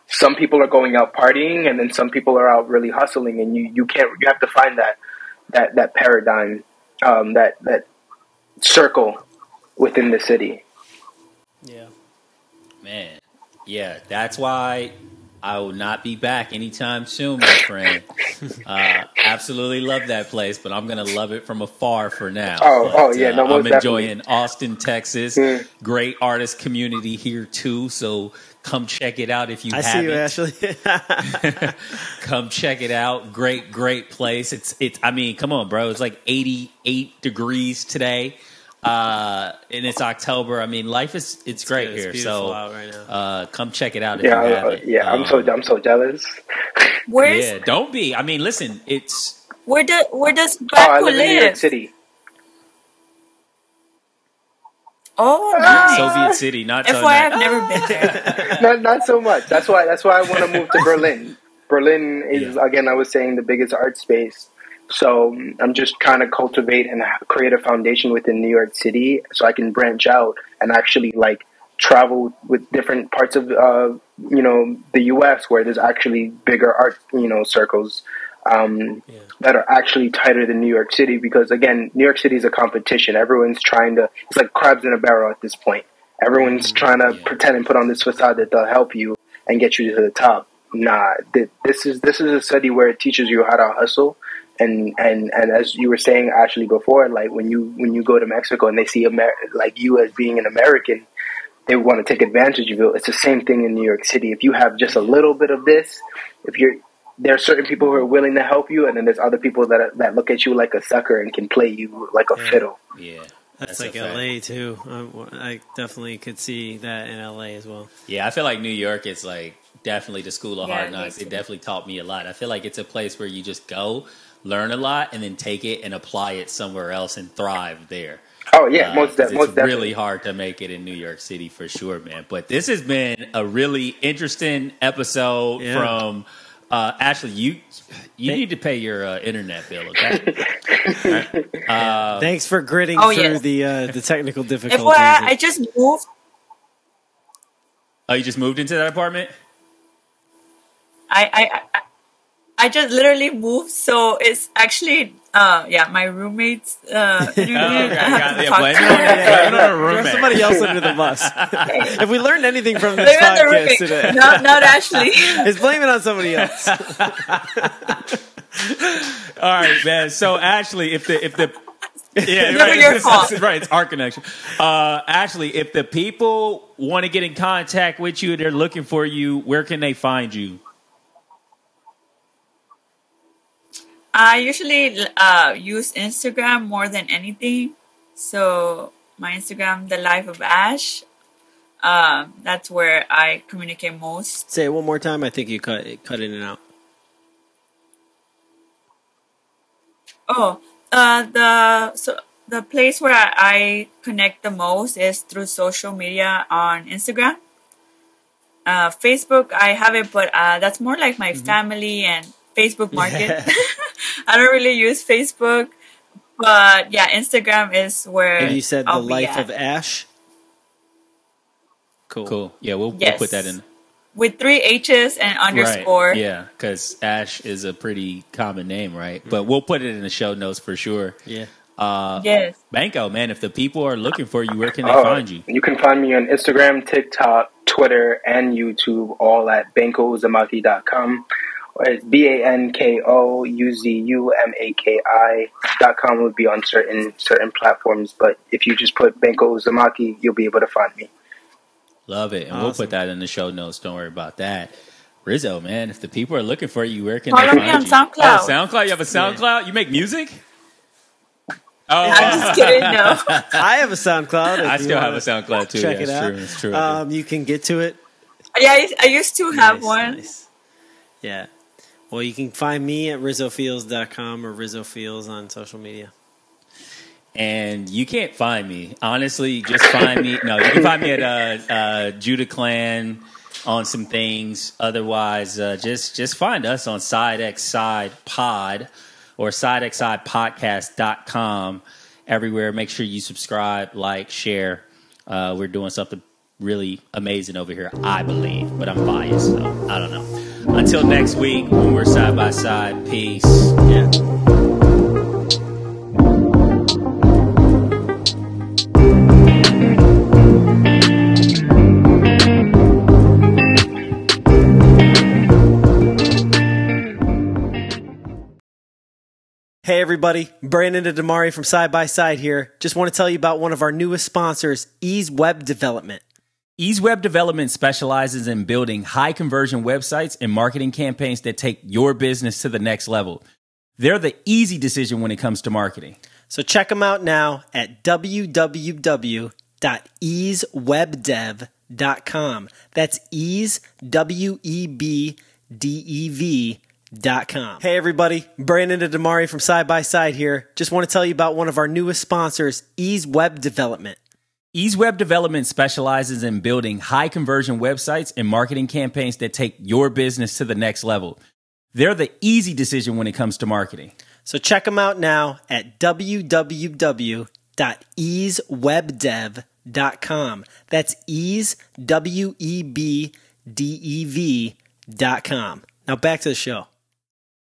some people are going out partying, and then some people are out really hustling, and you have to find that paradigm, that circle within the city. Yeah. Man. Yeah, that's why I will not be back anytime soon, my friend. Absolutely love that place, but I'm going to love it from afar for now. I'm enjoying Austin, Texas. Great artist community here, too, so come check it out if you haven't. I see you, Ashley. Come check it out. Great place. It's. I mean, come on, bro. It's like 88 degrees today. And it's October. I mean, it's great here. It's so out right now. come check it out if you haven't. I'm so jealous. Yeah, don't be. I mean, listen, Where does I Banko live in New York live? City. Oh, nice. Soviet City, not so FYI, nice. I've never been there. Not so much. That's why I want to move to Berlin. Berlin is, Yeah. again, I was saying, the biggest art space. So I'm just trying to cultivate and create a foundation within New York City so I can branch out and actually like travel with different parts of the U.S. where there's actually bigger art circles that are actually tighter than New York City, because again, New York City is a competition. Everyone's trying to, it's like crabs in a barrel at this point. Everyone's trying to pretend and put on this facade that they'll help you and get you to the top. Nah, this is a study where it teaches you how to hustle. And as you were saying, Ashley, before, like when you go to Mexico and they see like you as being an American, they want to take advantage of you. It's the same thing in New York City. If you have just a little bit of this, there are certain people who are willing to help you, and then there's other people that look at you like a sucker and can play you like a fiddle. Yeah. That's like LA too. I definitely could see that in LA as well. Yeah, I feel like New York is like definitely the school of hard knocks. Me too. It definitely taught me a lot. I feel like it's a place where you just go, learn a lot, and then take it and apply it somewhere else and thrive there. Oh yeah, most It's definitely. really hard to make it in New York City for sure, man. But this has been a really interesting episode from Ashley. You need to pay your internet bill, okay? Right. Thanks for gritting through the technical difficulties. I just moved. Oh, you just moved into that apartment? I just literally moved, so it's actually my roommate's internet. Blame it on a roommate. Throw somebody else under the bus. If we learned anything from this Blame it on the podcast roommate. today, Not Ashley. it's blame it on somebody else. All right, man. So Ashley, if the Never your fault. Right, it's our connection. Ashley, if the people want to get in contact with you, they're looking for you, where can they find you? I usually use Instagram more than anything. So my Instagram, The Life of Ash, that's where I communicate most. Say it one more time. I think you cut in and out. Oh, the place where I connect the most is through social media on Instagram. Facebook, I have it, but that's more like my family and Facebook market. I don't really use Facebook, but yeah, Instagram is where. And you said I'll The be Life at. of Ash? Cool. Yeah, we'll put that in. With 3 H's and underscore. Right. Yeah, because Ash is a pretty common name, right? But we'll put it in the show notes for sure. Yeah. Yes. Banko, man, if the people are looking for you, where can they find you? You can find me on Instagram, TikTok, Twitter, and YouTube, all at bankouzumaki.com. It's BANKOUZUMAKI.com would be on certain platforms, but if you just put Banko Uzumaki, you'll be able to find me. Love it. And we'll put that in the show notes. Don't worry about that. Rizzo, man, if the people are looking for you, where can they Follow find me on you? SoundCloud. Oh, SoundCloud? You have a SoundCloud? You make music? Oh, I'm just kidding. No. I have a SoundCloud. I still have a SoundCloud too. Check Yeah, it out. It's true. I do. You can get to it. Yeah, I used to have one. Nice. Yeah. Well, you can find me at RizzoFeels.com or RizzoFeels on social media. And you can't find me. Honestly, just find me. No, you can find me at Judah Clan on some things. Otherwise, just find us on Side X Side Pod or SideXSidePodcast.com. Everywhere. Make sure you subscribe, like, share. We're doing something really amazing over here, I believe. But I'm biased, so I don't know. Until next week, when we're side by side, peace. Yeah. Hey everybody, Brandon and Damari from Side by Side here. Just want to tell you about one of our newest sponsors, Ease Web Development. Ease Web Development specializes in building high conversion websites and marketing campaigns that take your business to the next level. They're the easy decision when it comes to marketing. So check them out now at www.easewebdev.com. That's ease, WEBDEV Hey everybody, Brandon and Damari from Side by Side here. Just want to tell you about one of our newest sponsors, Ease Web Development. Ease Web Development specializes in building high conversion websites and marketing campaigns that take your business to the next level. They're the easy decision when it comes to marketing. So check them out now at www.easewebdev.com. That's ease, WEBDEV.com. Now back to the show.